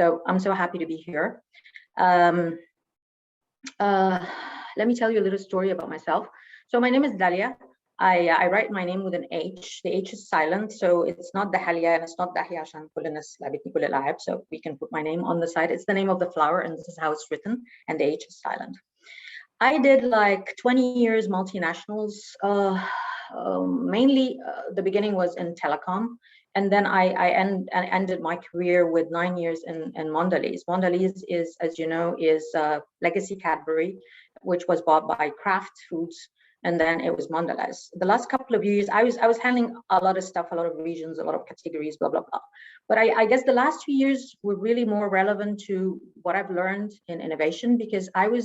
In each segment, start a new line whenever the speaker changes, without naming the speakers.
So I'm so happy to be here. Let me tell you a little story about myself. So my name is Dahlia. I write my name with an H. The H is silent, so it's not Dahlia and it's not Dahlia عشان كل الناس لعبتني كل الألعاب. So we can put my name on the side. It's the name of the flower, and this is how it's written, and the H is silent. I did like 20 years multinationals. Mainly, the beginning was in telecom, and then I ended my career with 9 years in Mondelez. Mondelez is, as you know, is legacy Cadbury, which was bought by Kraft Foods, and then it was Mondelez. The last couple of years, I was handling a lot of stuff, a lot of regions, a lot of categories, blah blah blah. But I guess the last 2 years were really more relevant to what I've learned in innovation, because I was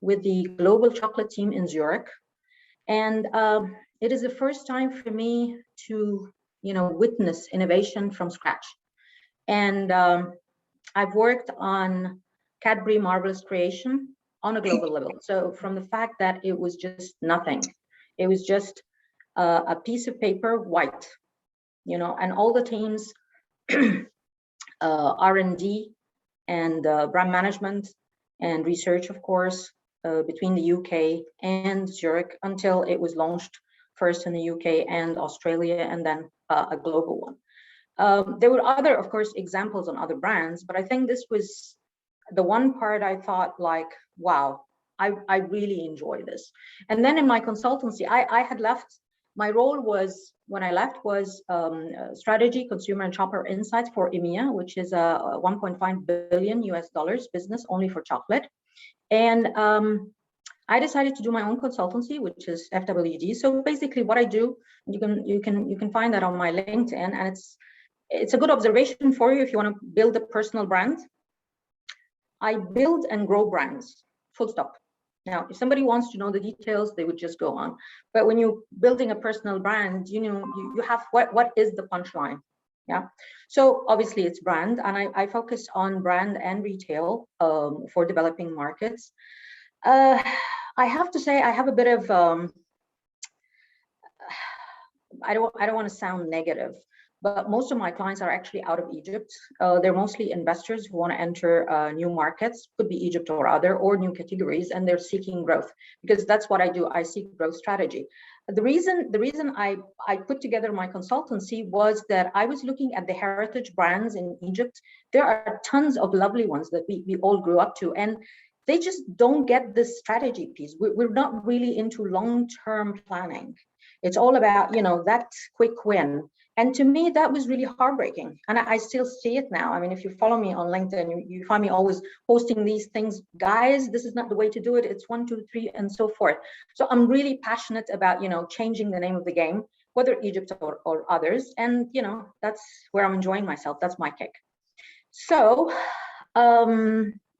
with the global chocolate team in Zurich, and it is the first time for me to, witness innovation from scratch. And I've worked on Cadbury Marvelous Creation on a global level. So from the fact that it was just nothing, it was just a piece of paper, white, and all the teams, R&D and brand management and research, of course, between the UK and Zurich, until it was launched first in the UK and Australia, and then a global one. There were other, of course, examples on other brands, but I think this was the one part I thought like, wow, I really enjoy this. And then in my consultancy, I had left, my role was, when I left, was strategy, consumer and shopper insights for EMEA, which is a $1.5 billion US business only for chocolate. And I decided to do my own consultancy, which is FWD. So basically what I do, you can find that on my LinkedIn, and it's a good observation for you if you want to build a personal brand. I build and grow brands, full stop. Now, if somebody wants to know the details, they would just go on. But when you're building a personal brand, you have what is the punchline? Yeah. So obviously it's brand, and I focus on brand and retail for developing markets. I have to say I have a bit of I don't want to sound negative, but most of my clients are actually out of Egypt. They're mostly investors who want to enter new markets, could be Egypt or other, or new categories, and they're seeking growth, because that's what I do. I seek growth strategy. The reason I put together my consultancy was that I was looking at the heritage brands in Egypt. There are tons of lovely ones that we all grew up to, and they just don't get this strategy piece. We're not really into long-term planning. It's all about, that quick win. And to me, that was really heartbreaking. And I still see it now. I mean, if you follow me on LinkedIn, you find me always posting these things. Guys, this is not the way to do it. It's 1, 2, 3, and so forth. So I'm really passionate about, changing the name of the game, whether Egypt or others. And, that's where I'm enjoying myself. That's my kick. So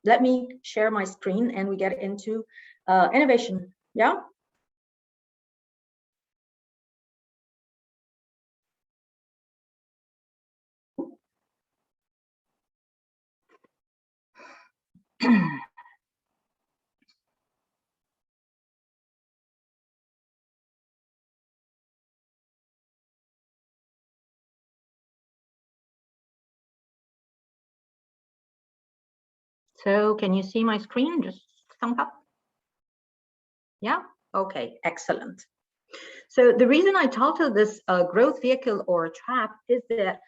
let me share my screen and we get into innovation. Yeah. So can you see my screen? Just thumb up. Yeah, okay, excellent. So the reason I titled this growth vehicle or trap is that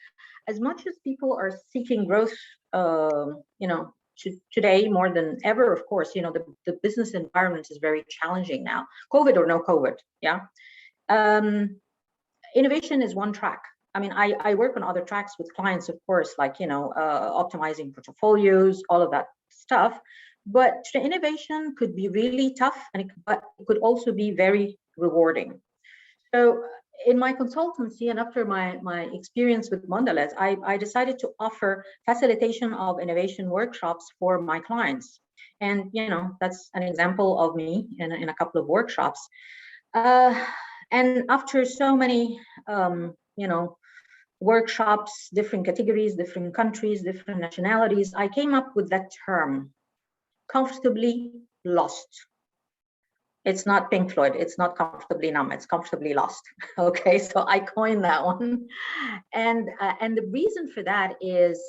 as much as people are seeking growth, today more than ever, of course, the business environment is very challenging now, COVID or no COVID, yeah. Innovation is one track. I mean, I work on other tracks with clients, of course, like, optimizing portfolios, all of that stuff. But innovation could be really tough, but it could also be very rewarding. So in my consultancy and after my experience with Mondelez, I decided to offer facilitation of innovation workshops for my clients. And, that's an example of me in a couple of workshops. And after so many, workshops, different categories, different countries, different nationalities, I came up with that term, comfortably lost. It's not Pink Floyd, it's not comfortably numb, it's comfortably lost. Okay, so I coined that one. And the reason for that is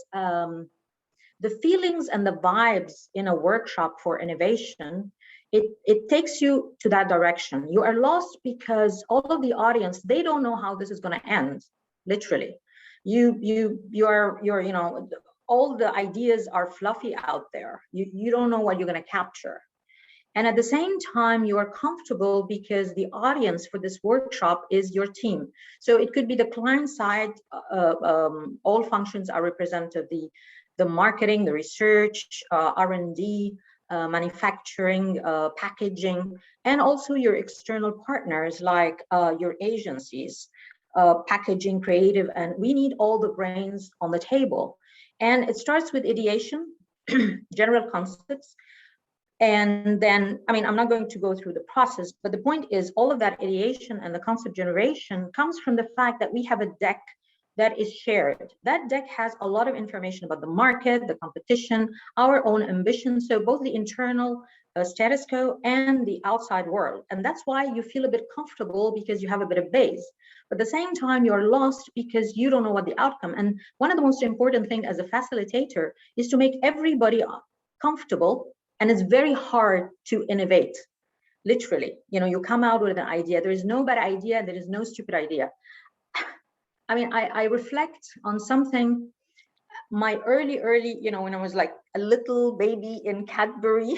the feelings and the vibes in a workshop for innovation, it takes you to that direction. You are lost because all of the audience, they don't know how this is going to end, literally. You're all the ideas are fluffy out there. You don't know what you're going to capture. And at the same time, you are comfortable because the audience for this workshop is your team. So it could be the client side, all functions are represented, the marketing, the research, R&D, manufacturing, packaging, and also your external partners like your agencies, packaging, creative, and we need all the brains on the table. And it starts with ideation, general concepts. And then, I mean, I'm not going to go through the process, but the point is all of that ideation and the concept generation comes from the fact that we have a deck that is shared. That deck has a lot of information about the market, the competition, our own ambitions. So both the internal status quo and the outside world. And that's why you feel a bit comfortable because you have a bit of base. But at the same time, you're lost because you don't know what the outcome. And one of the most important things as a facilitator is to make everybody comfortable. And it's very hard to innovate, literally. You know, you come out with an idea. There is no bad idea. There is no stupid idea. I mean, I reflect on something, my early, you know, when I was like a little baby in Cadbury,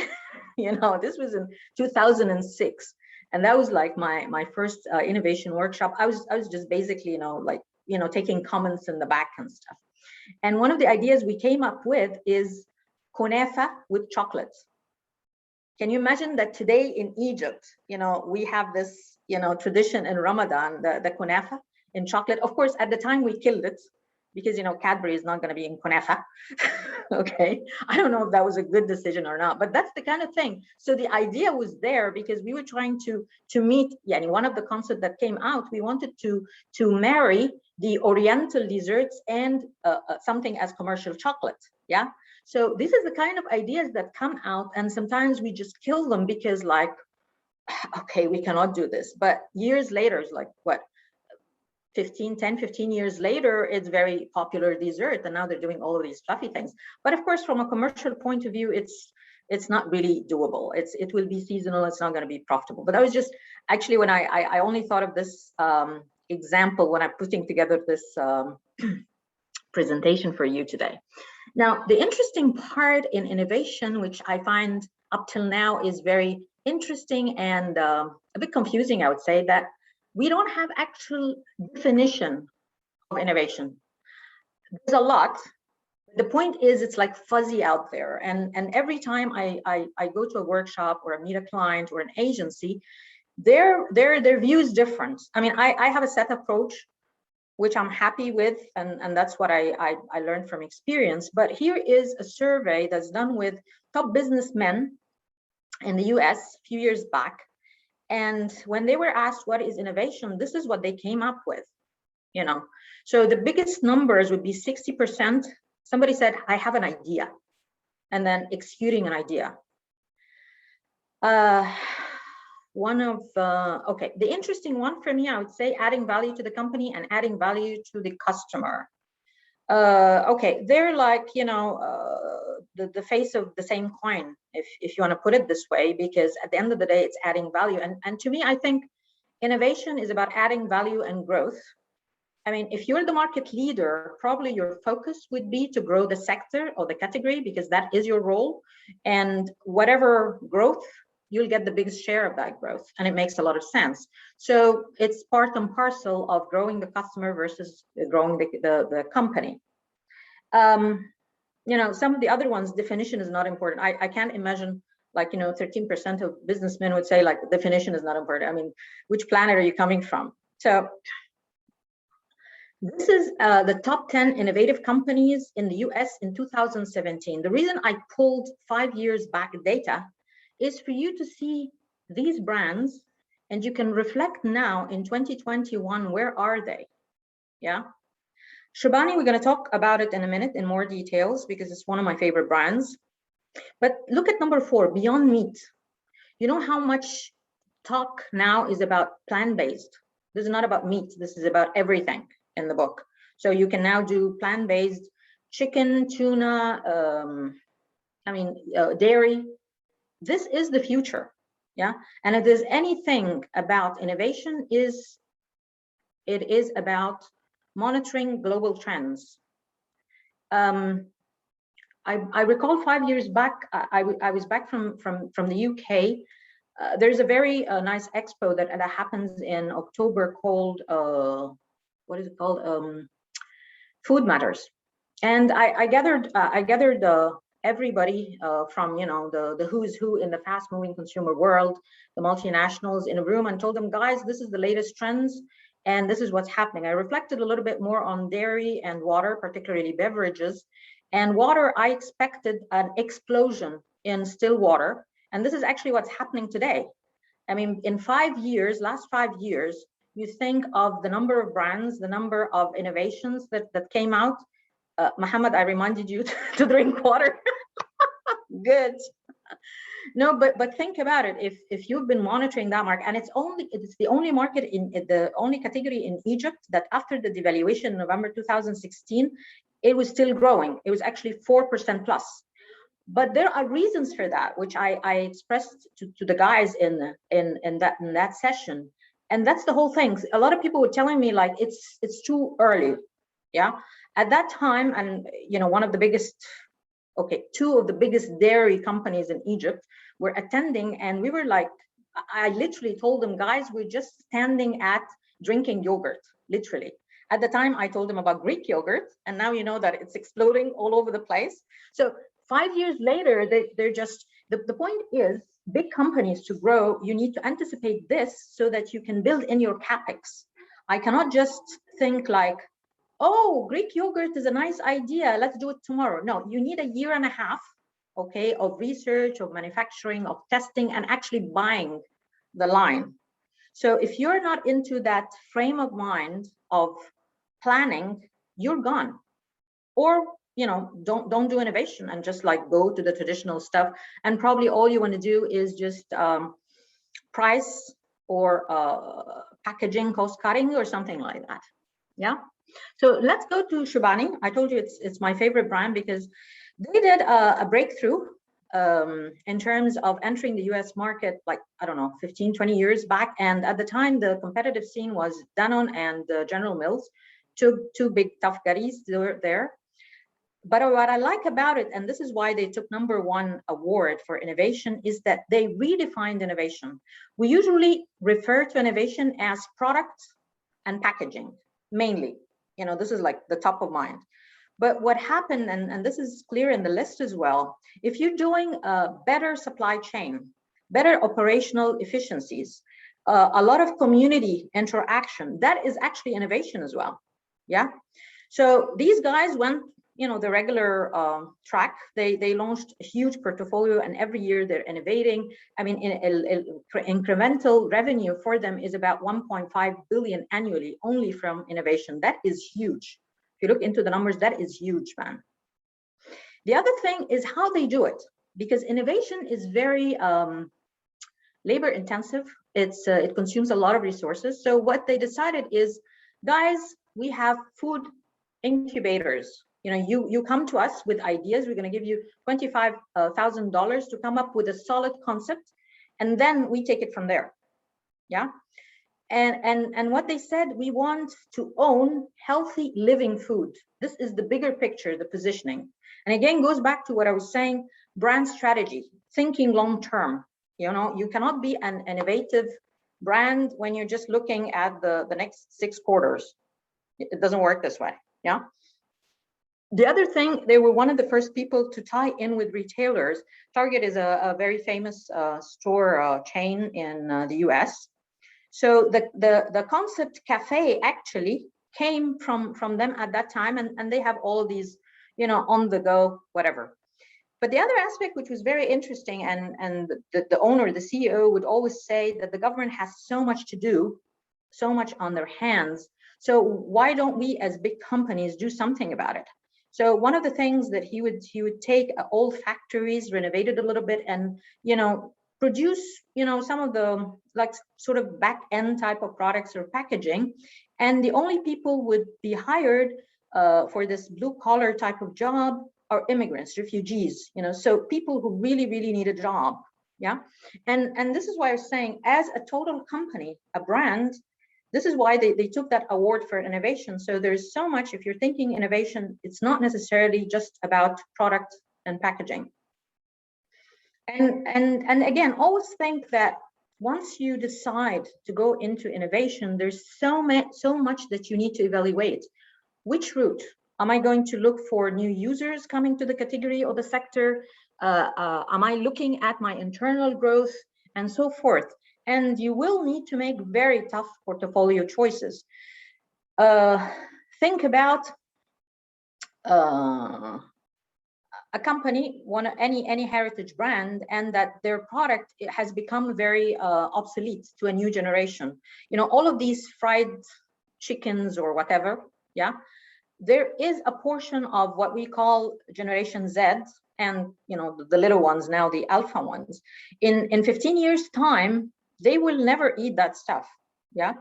you know, this was in 2006. And that was like my first innovation workshop. I was just basically, you know, like, you know, taking comments in the back and stuff. And one of the ideas we came up with is kunafa with chocolates. Can you imagine that today in Egypt, you know, we have this, you know, tradition in Ramadan, the kunafa in chocolate. Of course, at the time we killed it because, you know, Cadbury is not going to be in kunafa. Okay. I don't know if that was a good decision or not, but that's the kind of thing. So the idea was there because we were trying to meet, yeah, one of the concepts that came out, we wanted to marry the Oriental desserts and something as commercial chocolate. Yeah. So this is the kind of ideas that come out, and sometimes we just kill them because like, okay, we cannot do this. But years later, it's like what, 10, 15 years later, it's very popular dessert, and now they're doing all of these fluffy things. But of course, from a commercial point of view, it's not really doable. It will be seasonal. It's not going to be profitable. But I was just actually when I only thought of this example when I'm putting together this presentation for you today. Now, the interesting part in innovation, which I find up till now is very interesting and a bit confusing, I would say, that we don't have actual definition of innovation. There's a lot. The point is, it's like fuzzy out there. And every time I go to a workshop or I meet a client or an agency, their view is different. I mean, I have a set approach which I'm happy with, and that's what I learned from experience. But here is a survey that's done with top businessmen in the US a few years back. And when they were asked what is innovation, this is what they came up with, you know. So the biggest numbers would be 60%. Somebody said, I have an idea, and then executing an idea. Okay, the interesting one for me, I would say adding value to the company and adding value to the customer. Okay, they're like, you know, the face of the same coin, if you want to put it this way, because at the end of the day, it's adding value. And to me, I think innovation is about adding value and growth. I mean, if you're the market leader, probably your focus would be to grow the sector or the category, because that is your role. And whatever growth, you'll get the biggest share of that growth. And it makes a lot of sense. So it's part and parcel of growing the customer versus growing the company. You know, some of the other ones, definition is not important. I can't imagine, like, you know, 13% of businessmen would say like definition is not important. I mean, which planet are you coming from? So this is the top 10 innovative companies in the US in 2017. The reason I pulled 5 years back data is for you to see these brands, and you can reflect now in 2021, where are they? Yeah. Shabani, we're going to talk about it in a minute in more details because it's one of my favorite brands. But look at number 4, Beyond Meat. You know how much talk now is about plant-based. This is not about meat. This is about everything in the book. So you can now do plant-based chicken, tuna, dairy. This is the future, yeah. And if there's anything about innovation, it is about monitoring global trends. I recall 5 years back, I was back from the UK. There's a very nice expo that happens in October called what is it called? Food Matters. And I gathered everybody from the who's who in the fast-moving consumer world, the multinationals, in a room, and told them, guys, this is the latest trends, and this is what's happening. I reflected a little bit more on dairy and water, particularly beverages. And water, I expected an explosion in still water, and this is actually what's happening today. I mean, in 5 years, last 5 years, you think of the number of brands, the number of innovations that came out. Mohammed, I reminded you to drink water. Good. No, but think about it. If you've been monitoring that market, and it's the only market the only category in Egypt that after the devaluation in November 2016, it was still growing. It was actually 4% plus. But there are reasons for that, which I expressed to the guys in that session. And that's the whole thing. A lot of people were telling me like it's too early. Yeah. At that time, and one of the biggest, two of the biggest dairy companies in Egypt were attending, and we were like, I literally told them, guys, we're just standing at drinking yogurt, literally. At the time, I told them about Greek yogurt, and now you know that it's exploding all over the place. So 5 years later, they're just, the point is, big companies to grow, you need to anticipate this so that you can build in your CapEx. I cannot just think like, oh, Greek yogurt is a nice idea, let's do it tomorrow. No, you need a year and a half, of research, of manufacturing, of testing, and actually buying the line. So if you're not into that frame of mind of planning, you're gone. Or, don't do innovation and just like go to the traditional stuff. And probably all you want to do is just price or packaging cost cutting or something like that. Yeah. So let's go to Chobani. I told you it's my favorite brand because they did a breakthrough in terms of entering the US market, like, I don't know, 15, 20 years back. And at the time, the competitive scene was Danone and General Mills, two big tough gutties there. But what I like about it, and this is why they took #1 award for innovation, is that they redefined innovation. We usually refer to innovation as product and packaging, mainly. This is like the top of mind. But what happened, and this is clear in the list as well, if you're doing a better supply chain, better operational efficiencies, a lot of community interaction, that is actually innovation as well. Yeah. So these guys went, the regular track. They launched a huge portfolio, and every year they're innovating. I mean, incremental revenue for them is about 1.5 billion annually, only from innovation. That is huge. If you look into the numbers, that is huge, man. The other thing is how they do it, because innovation is very labor intensive. It consumes a lot of resources. So what they decided is, guys, we have food incubators. You come to us with ideas. We're going to give you $25,000 to come up with a solid concept, and then we take it from there. Yeah. And what they said, we want to own healthy living food. This is the bigger picture, the positioning. And again, goes back to what I was saying, brand strategy, thinking long term. You cannot be an innovative brand when you're just looking at the next 6 quarters. It doesn't work this way. Yeah. The other thing, they were one of the first people to tie in with retailers. Target is a very famous store chain in the US. So the concept cafe actually came from them at that time, and they have all of these, on the go, whatever. But the other aspect, which was very interesting, and the owner, the CEO, would always say that the government has so much to do, so much on their hands. So why don't we as big companies do something about it? So one of the things that he would take old factories, renovate it a little bit, and produce some of the like sort of back end type of products or packaging, and the only people would be hired for this blue collar type of job are immigrants, refugees, so people who really, really need a job. Yeah. And this is why I was saying, as a total company, a brand, this is why they took that award for innovation. So there's so much, if you're thinking innovation, it's not necessarily just about product and packaging. And again, always think that once you decide to go into innovation, there's so much that you need to evaluate. Which route? Am I going to look for new users coming to the category or the sector? Am I looking at my internal growth and so forth? And you will need to make very tough portfolio choices. Think about a company, any heritage brand, and that their product has become very obsolete to a new generation. All of these fried chickens or whatever, yeah, there is a portion of what we call Generation Z, and the little ones now, the alpha ones. In 15 years' time, they will never eat that stuff. Yeah.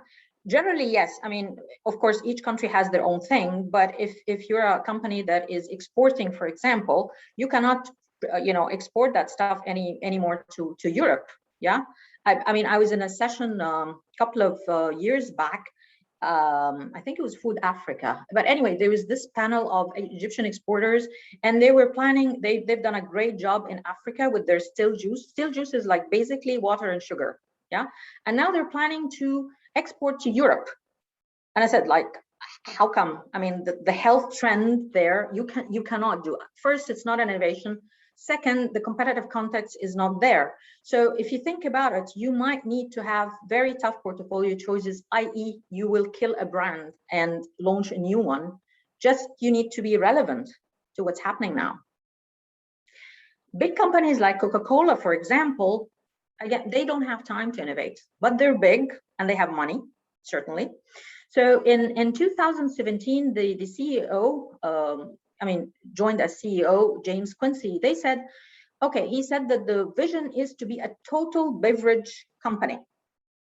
Generally, yes. I mean, of course, each country has their own thing, but if you're a company that is exporting, for example, you cannot, export that stuff anymore to Europe. Yeah. I mean, I was in a session a couple of years back. I think it was Food Africa. But anyway, there was this panel of Egyptian exporters, and they were planning, they've done a great job in Africa with their still juice. Still juice is like basically water and sugar. Yeah. And now they're planning to export to Europe. And I said, like, how come? I mean, the health trend there, you cannot do. First, it's not an innovation. Second, the competitive context is not there. So if you think about it, you might need to have very tough portfolio choices, i.e. you will kill a brand and launch a new one. Just you need to be relevant to what's happening now. Big companies like Coca-Cola, for example, again, they don't have time to innovate, but they're big and they have money, certainly. So in 2017, the CEO, joined as CEO, James Quincy, they said, okay, he said that the vision is to be a total beverage company.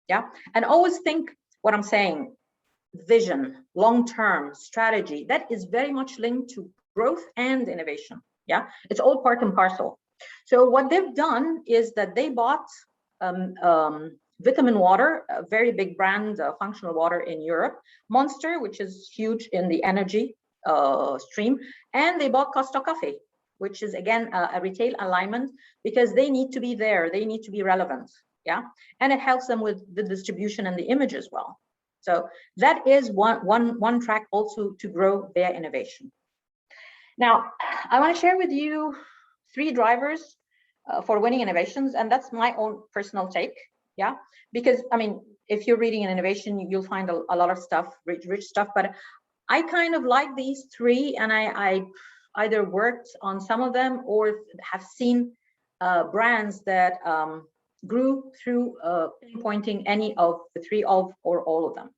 Yeah. And always think what I'm saying, vision, long-term strategy, that is very much linked to growth and innovation. Yeah. It's all part and parcel. So what they've done is that they bought Vitamin Water, a very big brand, functional water in Europe, Monster, which is huge in the energy stream, and they bought Costa Coffee, which is again a retail alignment, because they need to be there, they need to be relevant. Yeah, and it helps them with the distribution and the image as well. So that is one track also to grow their innovation. Now, I want to share with you 3 drivers for winning innovations, and that's my own personal take. Yeah, because I mean, if you're reading an innovation, you'll find a lot of stuff, rich stuff, but I kind of like these 3, and I either worked on some of them or have seen brands that grew through pinpointing any of the 3 or all of them.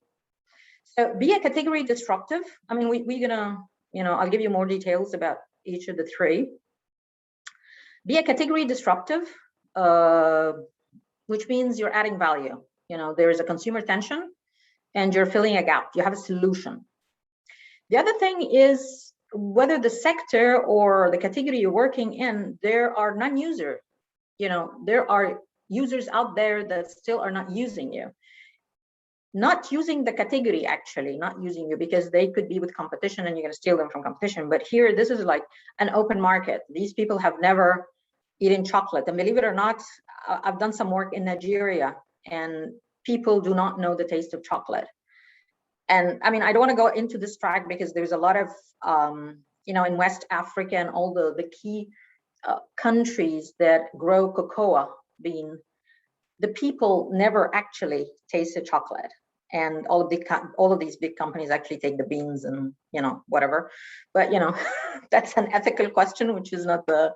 So be a category disruptive. I mean, we're gonna, I'll give you more details about each of the 3. Be a category disruptive, which means you're adding value. There is a consumer tension and you're filling a gap. You have a solution. The other thing is, whether the sector or the category you're working in, there are non-user, there are users out there that still are not using you. Not using the category, actually, not using you, because they could be with competition and you're going to steal them from competition. But here, this is like an open market. These people have never eaten chocolate. And believe it or not, I've done some work in Nigeria, and people do not know the taste of chocolate. And I mean, I don't want to go into this track because there's a lot of, in West Africa and all the key countries that grow cocoa bean, the people never actually tasted chocolate. And all of these big companies actually take the beans and whatever, but that's an ethical question, which is not the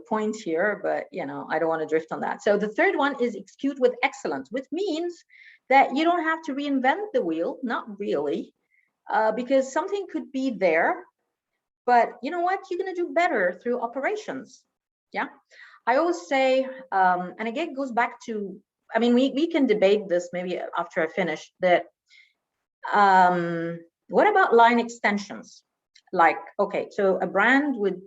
point here. But I don't want to drift on that. So the third one is execute with excellence, which means that you don't have to reinvent the wheel, not really, because something could be there, but you know what, you're going to do better through operations. Yeah, I always say, and again, it goes back to, I mean, we can debate this maybe after I finish, that What about line extensions? Like, okay, so a brand would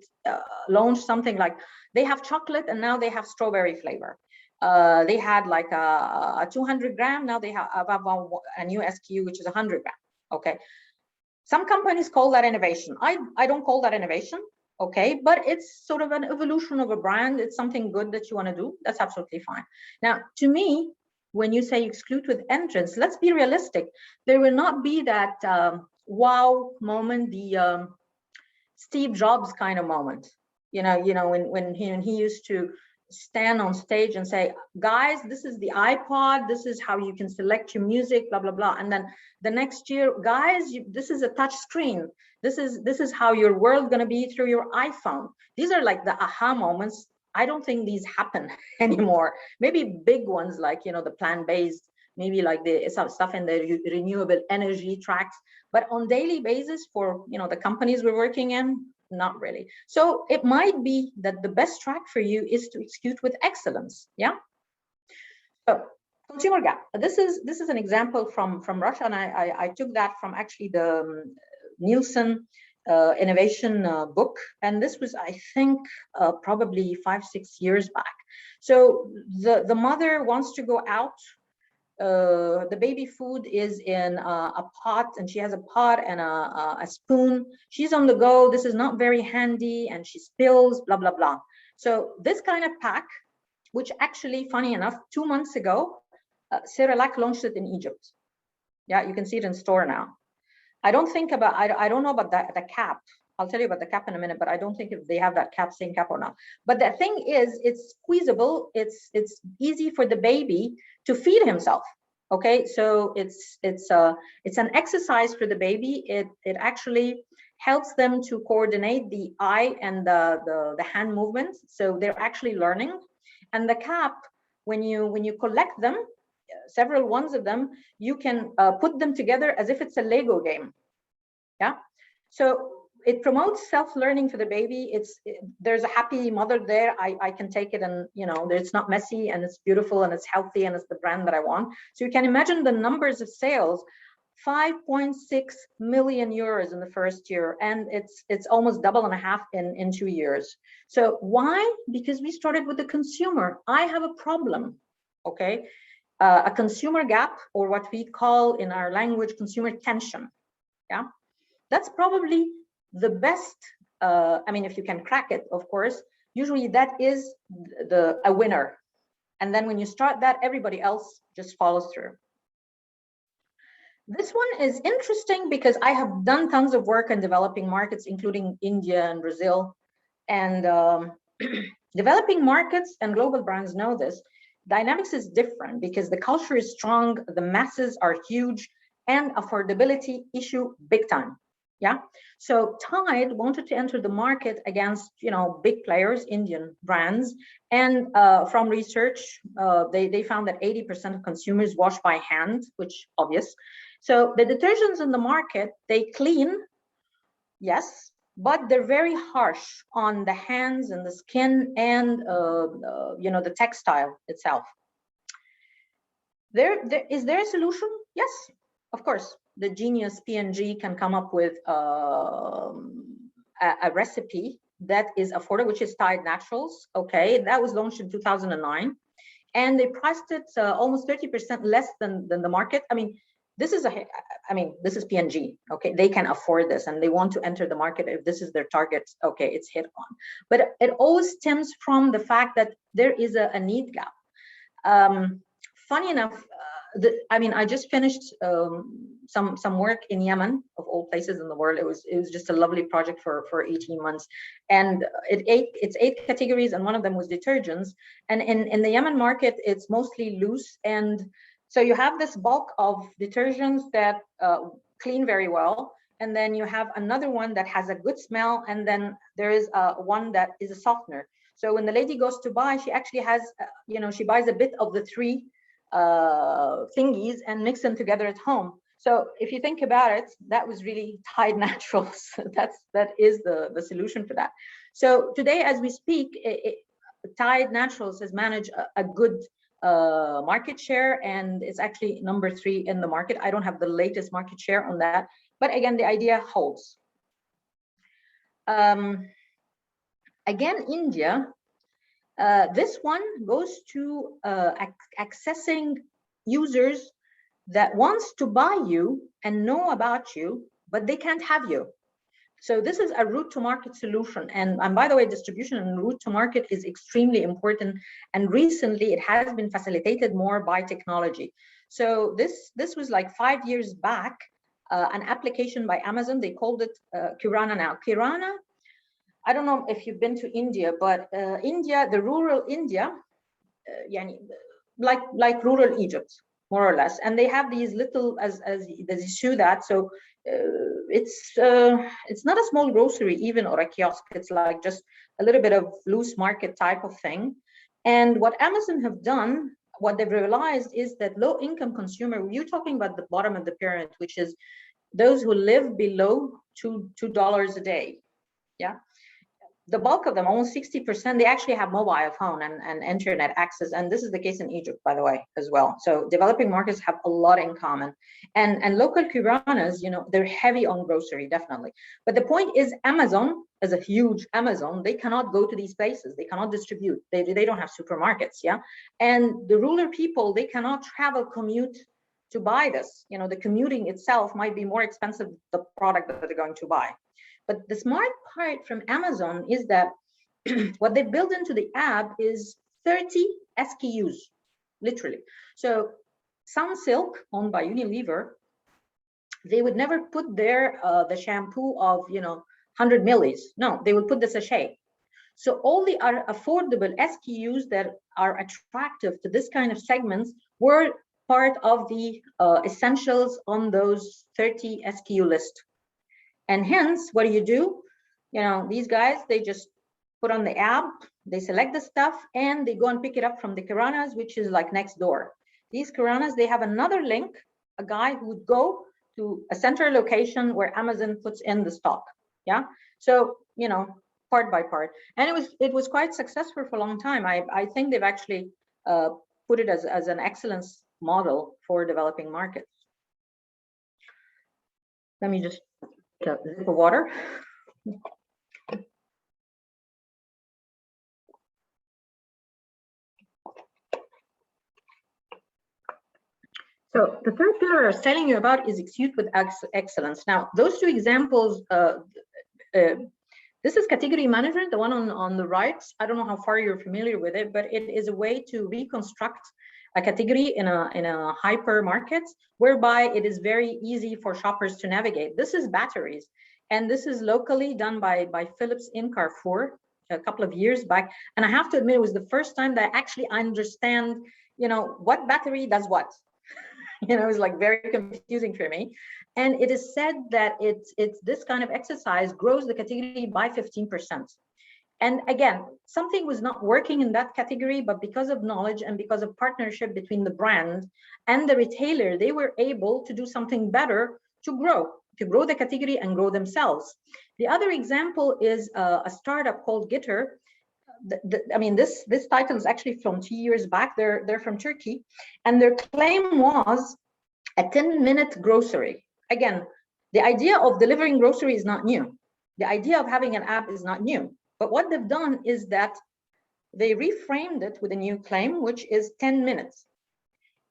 launch something like, they have chocolate and now they have strawberry flavor. They had like a 200 gram, now they have a new SKU, which is 100 gram. Okay. Some companies call that innovation. I don't call that innovation. Okay, but it's sort of an evolution of a brand. It's something good that you want to do. That's absolutely fine. Now, to me, when you say exclude with entrance, let's be realistic. There will not be that wow moment, the Steve Jobs kind of moment. When he used to stand on stage and say, guys, this is the iPod, this is how you can select your music, blah blah blah. And then the next year, guys, this is a touch screen, this is how your world going to be through your iPhone. These are like the aha moments. I don't think these happen anymore. Maybe big ones like the plant-based, maybe like the some stuff in the renewable energy tracks, but on daily basis for the companies we're working in, not really. So it might be that the best track for you is to execute with excellence. Yeah. So consumer gap. This is an example from Russia, and I took that from actually the Nielsen innovation book, and this was, I think, probably 5-6 years back. So the mother wants to go out. The baby food is in a pot, and she has a pot and a spoon. She's on the go. This is not very handy, and she spills, blah blah blah. So this kind of pack, which actually, funny enough, 2 months ago, Cerelac launched it in Egypt. Yeah, you can see it in store now. I don't know about the cap. I'll tell you about the cap in a minute, but I don't think if they have that same cap or not. But the thing is, it's squeezable. It's easy for the baby to feed himself. Okay, so it's an exercise for the baby. It actually helps them to coordinate the eye and the hand movements. So they're actually learning. And the cap, when you collect them, several ones of them, you can put them together as if it's a Lego game. Yeah, so it promotes self-learning for the baby. There's a happy mother there. I can take it, and it's not messy, and it's beautiful, and it's healthy, and it's the brand that I want. So you can imagine the numbers of sales. 5.6 million euros in the first year, and it's almost double and a half in 2 years. So why? Because we started with the consumer. I have a problem. Okay, a consumer gap, or what we call in our language consumer tension. Yeah, that's probably the best. I mean, if you can crack it, of course, usually that is a winner. And then when you start that, everybody else just follows through. This one is interesting because I have done tons of work in developing markets, including India and Brazil. And developing markets and global brands know this. Dynamics is different because the culture is strong, the masses are huge, and affordability issue big time. Yeah. So Tide wanted to enter the market against, big players, Indian brands. And from research, they found that 80% of consumers wash by hand, which obvious. So the detergents in the market, they clean, yes, but they're very harsh on the hands and the skin and, the textile itself. Is there a solution? Yes, of course. The genius P&G can come up with a recipe that is affordable, which is Tide Naturals. Okay, that was launched in 2009, and they priced it almost 30% less than the market. I mean, this is P&G. Okay, they can afford this, and they want to enter the market. If this is their target, okay, it's hit on. But it always stems from the fact that there is a need gap. Funny enough, I just finished some work in Yemen, of all places in the world. It was just a lovely project for 18 months, and it's 8 categories, and one of them was detergents. And in the Yemen market, it's mostly loose, and so you have this bulk of detergents that clean very well, and then you have another one that has a good smell, and then there is one that is a softener. So when the lady goes to buy, she actually has, she buys a bit of the 3 thingies and mix them together at home. So if you think about it, that was really Tide Naturals. that is the solution for that. So today, as we speak, Tide Naturals has managed a good market share, and it's actually number 3 in the market. I don't have the latest market share on that, But again, the idea holds. Again, India, this one goes to accessing users that wants to buy you and know about you, but they can't have you. So this is a route to market solution. And by the way, distribution and route to market is extremely important. And recently it has been facilitated more by technology. So this was like 5 years back, an application by Amazon. They called it Kirana now. Kirana, I don't know if you've been to India, but India, the rural India, like rural Egypt, more or less. And they have these little, as you see that. So it's not a small grocery even, or a kiosk. It's like just a little bit of loose market type of thing. And what Amazon have done, what they've realized is that low income consumer, you're talking about the bottom of the pyramid, which is those who live below $2 a day. Yeah. The bulk of them, almost 60%, they actually have mobile phone and internet access. And this is the case in Egypt, by the way, as well. So developing markets have a lot in common. And local Kiranas, they're heavy on grocery, definitely. But the point is, Amazon, as a huge Amazon, they cannot go to these places. They cannot distribute. They don't have supermarkets, yeah? And the rural people, they cannot travel, commute to buy this. The commuting itself might be more expensive, the product that they're going to buy. But the smart part from Amazon is that what they built into the app is 30 SKUs, literally. So Sunsilk, owned by Unilever, they would never put there the shampoo of 100 millis. No, they would put the sachet. So all the affordable SKUs that are attractive to this kind of segments were part of the essentials on those 30 SKU list. And hence, what do? These guys, they just put on the app, they select the stuff, and they go and pick it up from the Kiranas, which is like next door. These Kiranas, they have another link, a guy who would go to a central location where Amazon puts in the stock. Yeah. So, part by part. And it was quite successful for a long time. I think they've actually put it as an excellence model for developing markets. Let me just a sip of water. So the third pillar I was telling you about is execute with excellence. Now, those two examples, this is category management, the one on the right. I don't know how far you're familiar with it, but it is a way to reconstruct a category in a hypermarket, whereby it is very easy for shoppers to navigate. This is batteries. And this is locally done by Philips in Carrefour a couple of years back. And I have to admit, it was the first time that I actually understand, what battery does what. It was like very confusing for me. And it is said that it's this kind of exercise grows the category by 15%. And again, something was not working in that category, but because of knowledge and because of partnership between the brand and the retailer, they were able to do something better to grow the category and grow themselves. The other example is a startup called Gitter. This title is actually from 2 years back. They're from Turkey, and their claim was a 10-minute grocery. Again, the idea of delivering grocery is not new. The idea of having an app is not new. But what they've done is that they reframed it with a new claim, which is 10 minutes.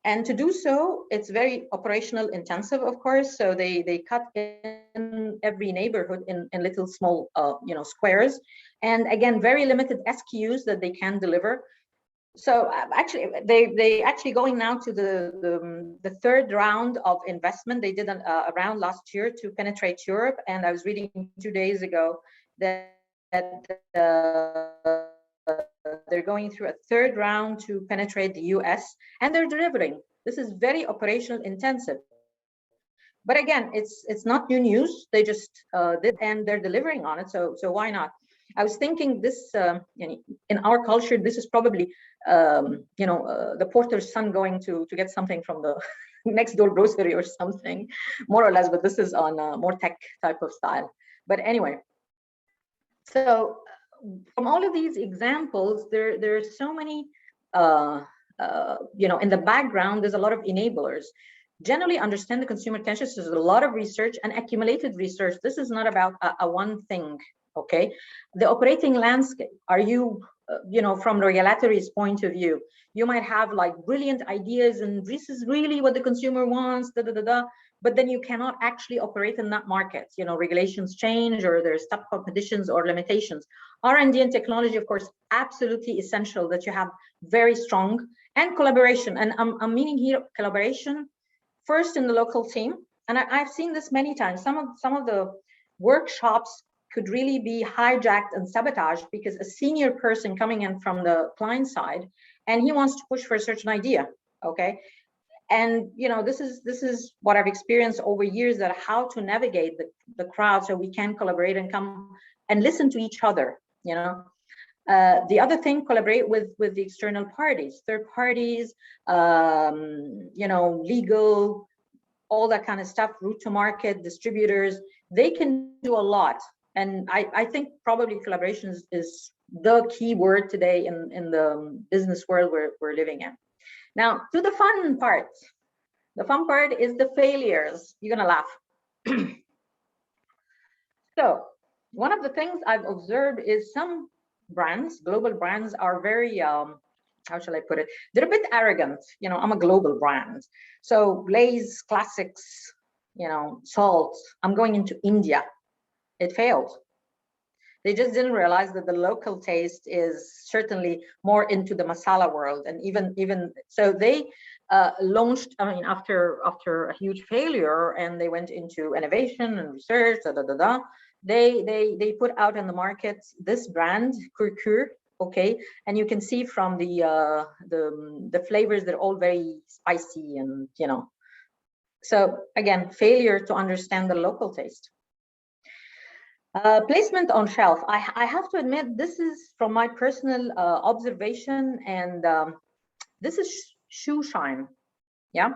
And to do so, it's very operational intensive, of course. So they cut in every neighborhood in little small, squares. And again, very limited SKUs that they can deliver. So actually, they actually going now to the third round of investment. They did a round last year to penetrate Europe. And I was reading 2 days ago that they're going through a third round to penetrate the US, and they're delivering. This is very operational intensive. But again, it's not new news. They just did, and they're delivering on it. So why not? I was thinking this, in our culture, this is probably, the porter's son going to get something from the next door grocery or something, more or less. But this is on a more tech type of style. But anyway, so from all of these examples, there are so many, in the background, there's a lot of enablers. generally understand the consumer tensions. There's a lot of research and accumulated research. This is not about a one thing, okay? The operating landscape, are you, from the regulatory's point of view, you might have like brilliant ideas and this is really what the consumer wants, but then you cannot actually operate in that market. Regulations change or there's tough competitions or limitations. R&D and technology, of course, absolutely essential that you have very strong and collaboration. And I'm meaning here collaboration first in the local team. And I've seen this many times. Some of the workshops could really be hijacked and sabotaged because a senior person coming in from the client side and he wants to push for a certain idea, okay? And this is what I've experienced over years, that how to navigate the crowd so we can collaborate and come and listen to each other. The other thing, collaborate with the external parties, third parties, legal, all that kind of stuff, route to market, distributors. They can do a lot. And I think probably collaboration is the key word today in the business world we're living in. Now, to the fun part. The fun part is the failures. You're gonna laugh. So, one of the things I've observed is some brands, global brands, are very, how shall I put it? They're a bit arrogant. I'm a global brand. So Lay's classics, salt, I'm going into India. It failed. They just didn't realize that the local taste is certainly more into the masala world. And even so they launched, after a huge failure, and they went into innovation and research, they put out in the market this brand, Kurkur, okay? And you can see from the flavors, they're all very spicy and, So again, failure to understand the local taste. Placement on shelf. I have to admit, this is from my personal observation, and this is shoe shine. Yeah.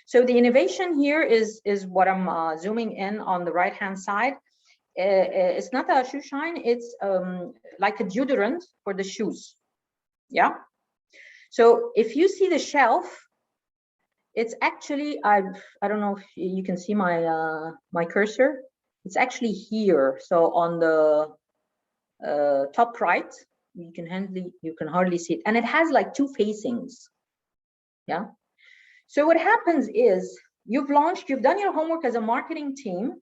So the innovation here is what I'm zooming in on the right hand side. It's not a shoe shine. It's like a deodorant for the shoes. Yeah. So if you see the shelf, it's actually I don't know if you can see my cursor. It's actually here. So on the top right, you can hardly see it, and it has like two facings. Yeah. So what happens is you've done your homework as a marketing team,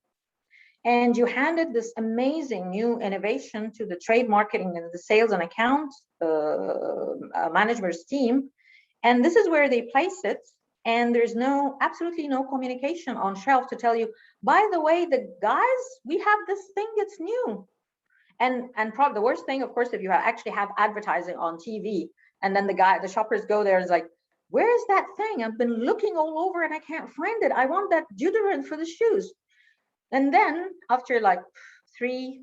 and you handed this amazing new innovation to the trade marketing and the sales and account managers team, and this is where they place it. And there's absolutely no communication on shelf to tell you, by the way, guys, we have this thing that's new. And probably the worst thing, of course, if you actually have advertising on TV, and then the shoppers go there and is like, where's that thing? I've been looking all over and I can't find it. I want that deodorant for the shoes. And then after like 3-6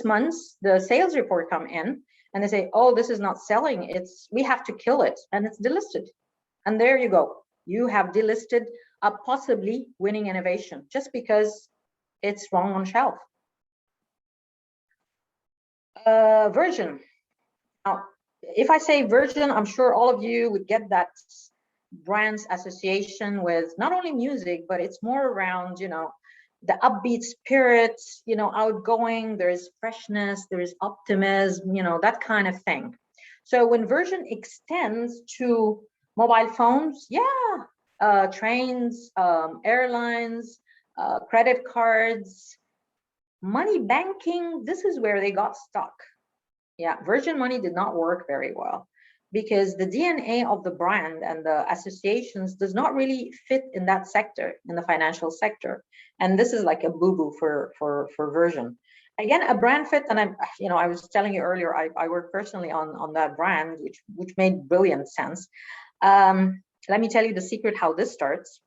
months, the sales report come in and they say, oh, this is not selling. We have to kill it, and it's delisted. And there you go. You have delisted a possibly winning innovation just because it's wrong on shelf. Version. Now, if I say version, I'm sure all of you would get that brand's association with not only music, but it's more around, the upbeat spirit, outgoing, there's freshness, there's optimism, that kind of thing. So when version extends to mobile phones, trains, airlines, credit cards, money banking, this is where they got stuck. Yeah, Virgin Money did not work very well because the DNA of the brand and the associations does not really fit in that sector, in the financial sector. And this is like a boo-boo for Virgin. Again, a brand fit, and I was telling you earlier, I work personally on that brand, which made brilliant sense. Let me tell you the secret how this starts.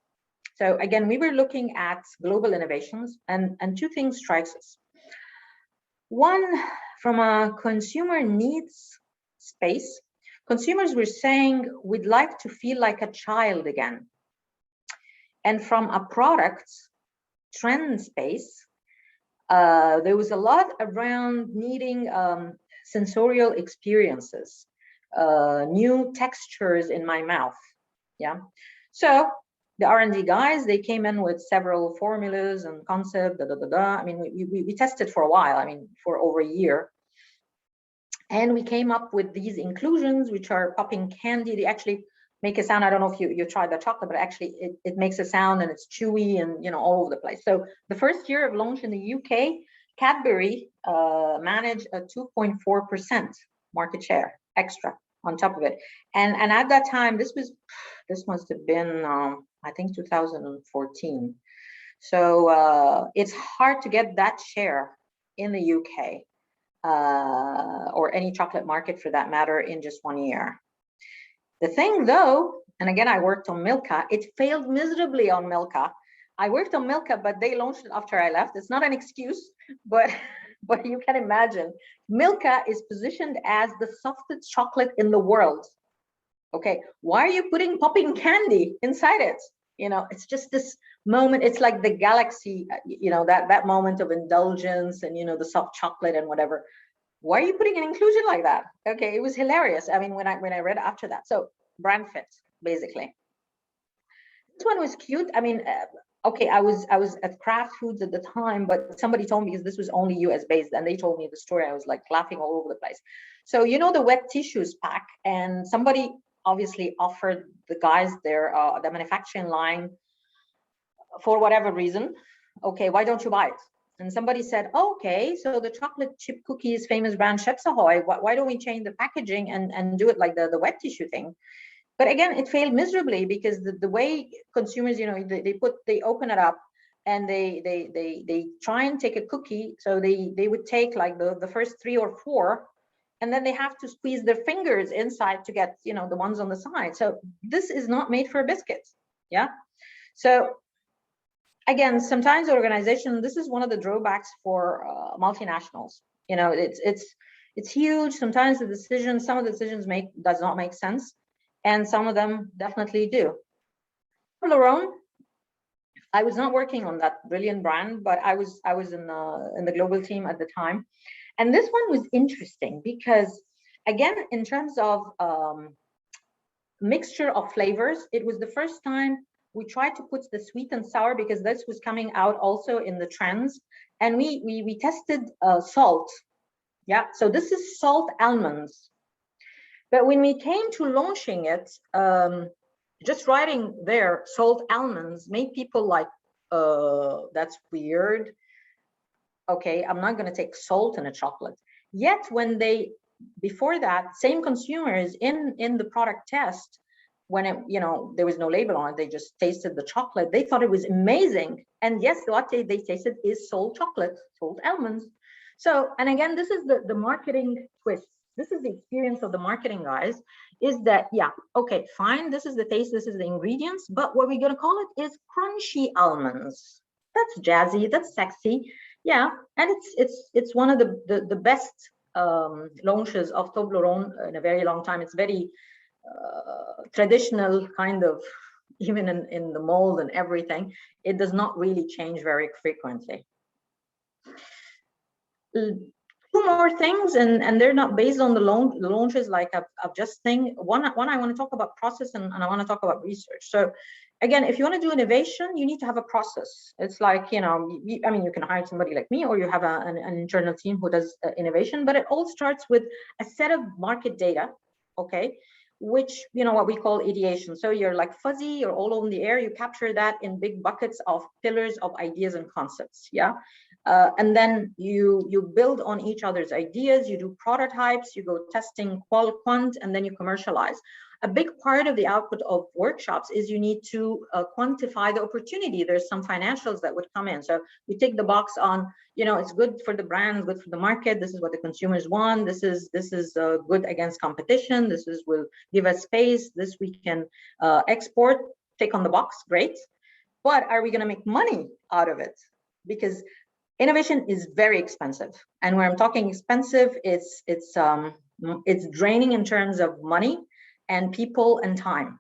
So again, we were looking at global innovations, and two things strikes us. One, from a consumer needs space, consumers were saying, we'd like to feel like a child again. And from a product trend space, there was a lot around needing sensorial experiences, new textures in my mouth. Yeah. So the R&D guys, they came in with several formulas and concept, I mean, we tested for a while, I mean, for over a year. And we came up with these inclusions, which are popping candy. They actually make a sound. I don't know if you tried the chocolate, but actually it makes a sound and it's chewy and, you know, all over the place. So the first year of launch in the UK, Cadbury managed a 2.4% market share extra on top of it. And at that time, this must have been, I think 2014. So it's hard to get that share in the UK. Or any chocolate market for that matter in just 1 year. The thing though, and again, I worked on Milka, it failed miserably on Milka. I worked on Milka, but they launched it after I left. It's not an excuse, but you can imagine. Milka is positioned as the softest chocolate in the world. Okay, why are you putting popping candy inside it? You know, it's just this moment. It's like the galaxy, you know, that moment of indulgence and, you know, the soft chocolate and whatever. Why are you putting an inclusion like that? Okay, it was hilarious. I mean, when I read after that. So brand fit, basically. This one was cute. I mean, okay, I was at Kraft Foods at the time, but somebody told me, because this was only US based, and they told me the story. I was like laughing all over the place. So, you know, the wet tissues pack, and somebody obviously offered the guys their the manufacturing line for whatever reason. Okay, why don't you buy it? And somebody said, oh, okay, so the chocolate chip cookies famous brand Chips Ahoy, why don't we change the packaging and do it like the wet tissue thing? But again, it failed miserably, because the way consumers, you know, they open it up and they try and take a cookie. So they would take like the first 3 or 4, and then they have to squeeze their fingers inside to get, you know, the ones on the side. So this is not made for a biscuit. Yeah. So again, sometimes organization, this is one of the drawbacks for multinationals. You know, it's huge. Sometimes some of the decisions does not make sense, and some of them definitely do. Toblerone, I was not working on that brilliant brand, but I was in the global team at the time, and this one was interesting because, again, in terms of mixture of flavors, it was the first time we tried to put the sweet and sour, because this was coming out also in the trends. And we tested salt. Yeah, so this is salt almonds. But when we came to launching it, just writing there, salt almonds, made people like, that's weird. Okay, I'm not gonna take salt in a chocolate. Yet when before that, same consumers in the product test, when it, you know, there was no label on it, they just tasted the chocolate, they thought it was amazing. And yes, what they tasted is salt chocolate, salt almonds. So, and again, this is the marketing twist. This is the experience of the marketing guys, is that, yeah, okay, fine, this is the taste, this is the ingredients, but what we're gonna call it is crunchy almonds. That's jazzy, that's sexy. Yeah, and it's one of the best launches of Toblerone in a very long time. It's very traditional kind of, even in the mold and everything. It does not really change very frequently. Two more things, and they're not based on the launches like I've just think. One I want to talk about process, and I want to talk about research. So again, if you want to do innovation, you need to have a process. It's like, you know, I mean, you can hire somebody like me, or you have an internal team who does innovation, but it all starts with a set of market data, okay, which, you know, what we call ideation. So you're like fuzzy, you're all over the air, you capture that in big buckets of pillars of ideas and concepts, yeah? And then you build on each other's ideas, you do prototypes, you go testing quant, and then you commercialize. A big part of the output of workshops is you need to quantify the opportunity. There's some financials that would come in. So we take the box on, you know, it's good for the brand, good for the market. This is what the consumers want. This is good against competition. Will give us space. This we can export, take on the box, great. But are we going to make money out of it? Because innovation is very expensive. And when I'm talking expensive, it's draining in terms of money and people and time,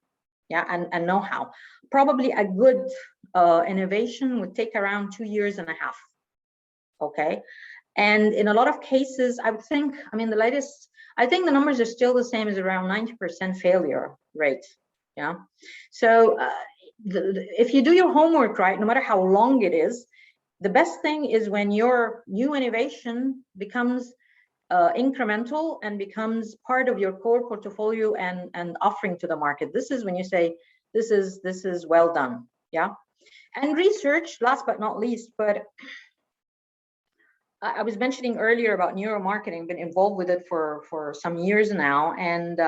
yeah, and know-how. Probably a good innovation would take around 2.5 years, okay? And in a lot of cases, I would think, I mean, I think the numbers are still the same, as around 90% failure rate, yeah? So if you do your homework right, no matter how long it is, the best thing is when your new innovation becomes incremental and becomes part of your core portfolio and offering to the market. This is when you say, this is well done. Yeah. And research, last but not least, but I was mentioning earlier about neuromarketing, been involved with it for some years now. And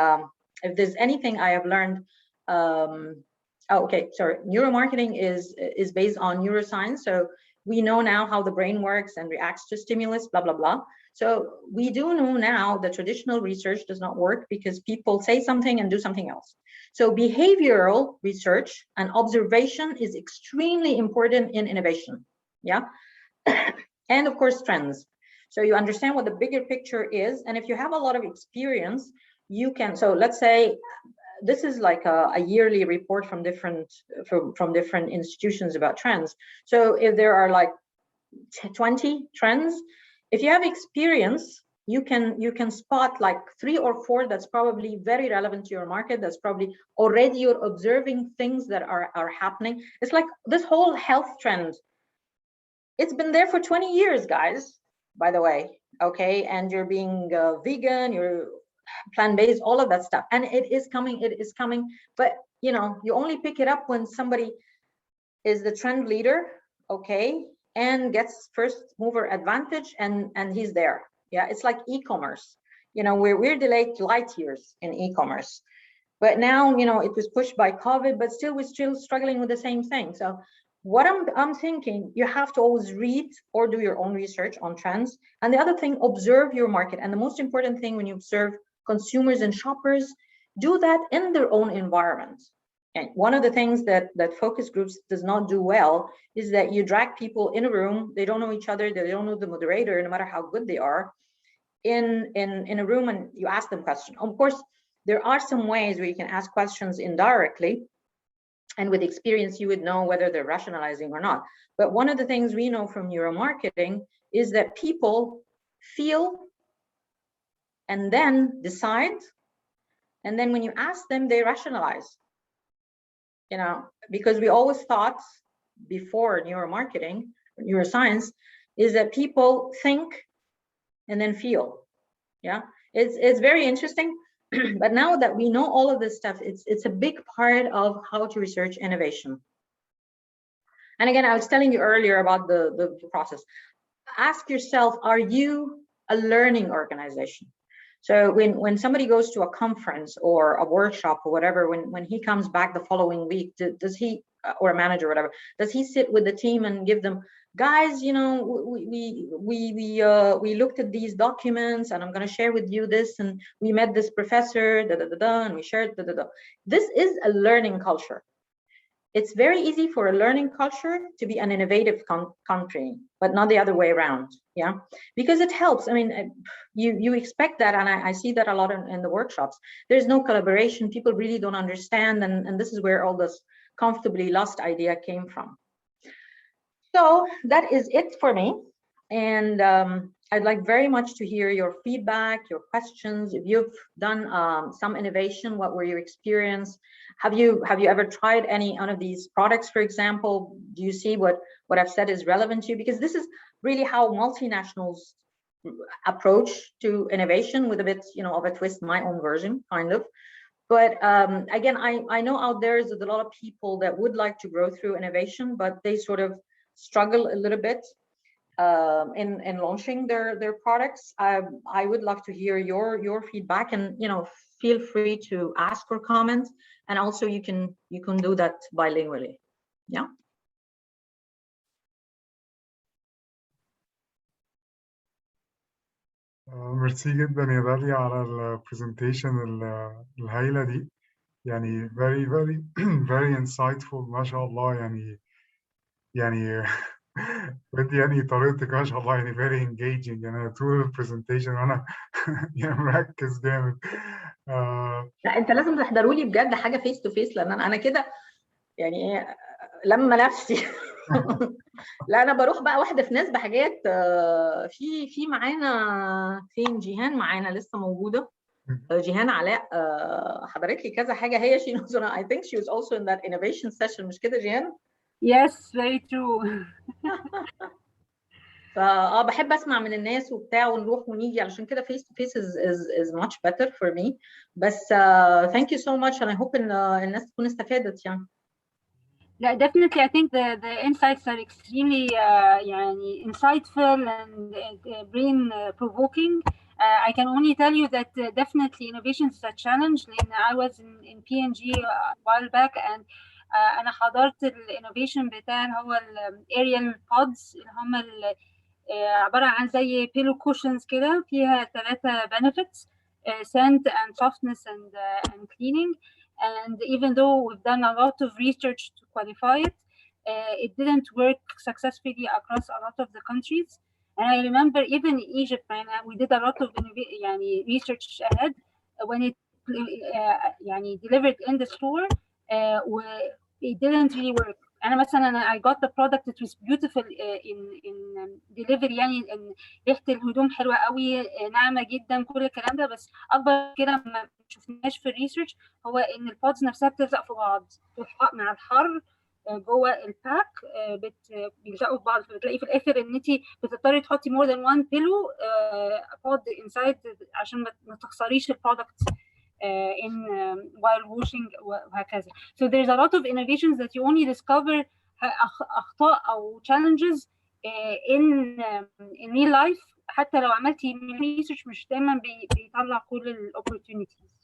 if there's anything I have learned, neuromarketing is based on neuroscience. So we know now how the brain works and reacts to stimulus, blah, blah, blah. So we do know now that traditional research does not work because people say something and do something else. So behavioral research and observation is extremely important in innovation. Yeah. And of course, trends. So you understand what the bigger picture is. And if you have a lot of experience, you can, so let's say, this is like a yearly report from different institutions about trends. So if there are like 20 trends, if you have experience, you can spot like 3 or 4 that's probably very relevant to your market. That's probably already you're observing things that are happening. It's like this whole health trend. It's been there for 20 years, guys, by the way, okay? And you're being vegan, you're plant-based, all of that stuff. And it is coming, but you know, you only pick it up when somebody is the trend leader, okay? And gets first mover advantage and he's there. Yeah, it's like e-commerce. You know, we're delayed light years in e-commerce. But now, you know, it was pushed by COVID, but still we're still struggling with the same thing. So what I'm thinking, you have to always read or do your own research on trends. And the other thing, observe your market. And the most important thing when you observe consumers and shoppers, do that in their own environment. And one of the things that focus groups does not do well is that you drag people in a room, they don't know each other, they don't know the moderator, no matter how good they are, in a room, and you ask them questions. Of course, there are some ways where you can ask questions indirectly, and with experience, you would know whether they're rationalizing or not. But one of the things we know from neuromarketing is that people feel and then decide. And then when you ask them, they rationalize. You know, because we always thought before neuromarketing, neuroscience, is that people think and then feel. Yeah, it's very interesting. But now that we know all of this stuff, it's a big part of how to research innovation. And again, I was telling you earlier about the process. Ask yourself, are you a learning organization? So when somebody goes to a conference or a workshop or whatever, when he comes back the following week, does he, or a manager or whatever, does he sit with the team and give them, guys, you know, we looked at these documents and I'm going to share with you this, and we met this professor, and we shared, This is a learning culture. It's very easy for a learning culture to be an innovative country, but not the other way around. Yeah, because it helps. I mean, you expect that, and I see that a lot in the workshops. There's no collaboration. People really don't understand, and this is where all this comfortably lost idea came from. So that is it for me, and I'd like very much to hear your feedback, your questions. If you've done some innovation, what were your experience? Have you ever tried any of these products, for example? Do you see what I've said is relevant to you? Because this is really how multinationals approach to innovation, with a bit, you know, of a twist, my own version, kind of. But again, I know out there is a lot of people that would like to grow through innovation, but they sort of struggle a little bit in launching their products. I would love to hear your feedback, and you know, feel free to ask or comment, and also you can do that bilingually. Yeah.
ميرسي جدا يا داليا على البرزنتيشن الهايلة دي. يعني very very very insightful ما شاء الله. يعني بدي يعني طريقتك ما شاء الله، يعني very engaging. يعني أنا طول البرزنتيشن وانا يعني مركز جامد.
لا انت لازم تحضروا لي بجد حاجه فيس تو فيس، لان انا كده يعني ايه لما نفسي لا انا بروح بقى واحده في ناس بحاجات. في معانا فين جيهان معانا لسه موجوده، جيهان علاء حضرت لي كذا حاجه، هي she knows I think she was also in that innovation session، مش كده جيهان؟
Yes, very true.
بحب اسمع من الناس وبتاع ونروح ونيجي، علشان كده face to face is much better for me. بس thank you so much and I hope ان الناس تكون استفادت يعني.
Yeah, definitely. I think the insights are extremely يعني insightful and brain provoking. I can only tell you that definitely innovation is a challenge. لأن I was in P&G a while back and أنا حضرت الانوفيشن بتاع اللي هو الاريال بودز اللي هم عبارة عن زي pillow cushions كده، فيها 3 benefits: scent and softness and cleaning. And even though we've done a lot of research to qualify it, it didn't work successfully across a lot of the countries. And I remember even in Egypt, we did a lot of research ahead when it delivered in the store, it didn't really work. أنا مثلا I got the product, it was beautiful in delivery، يعني إن ريحة الهدوم حلوة قوي، ناعمة جدا، كل الكلام ده. بس أكبر كده ما شفناش في الريسيرش هو إن البودز نفسها بتلزق في بعض مع الحر جوه الباك، بيلزقوا في بعض، فبتلاقي في الآخر إن أنت بتضطري تحطي more than one pillow pod inside عشان ما تخسريش البرودكت in while washing وهكذا. So there's a lot of innovations that you only discover أخطاء أو challenges in real life. حتى لو عملتي research مش دايما بيطلع كل ال opportunities.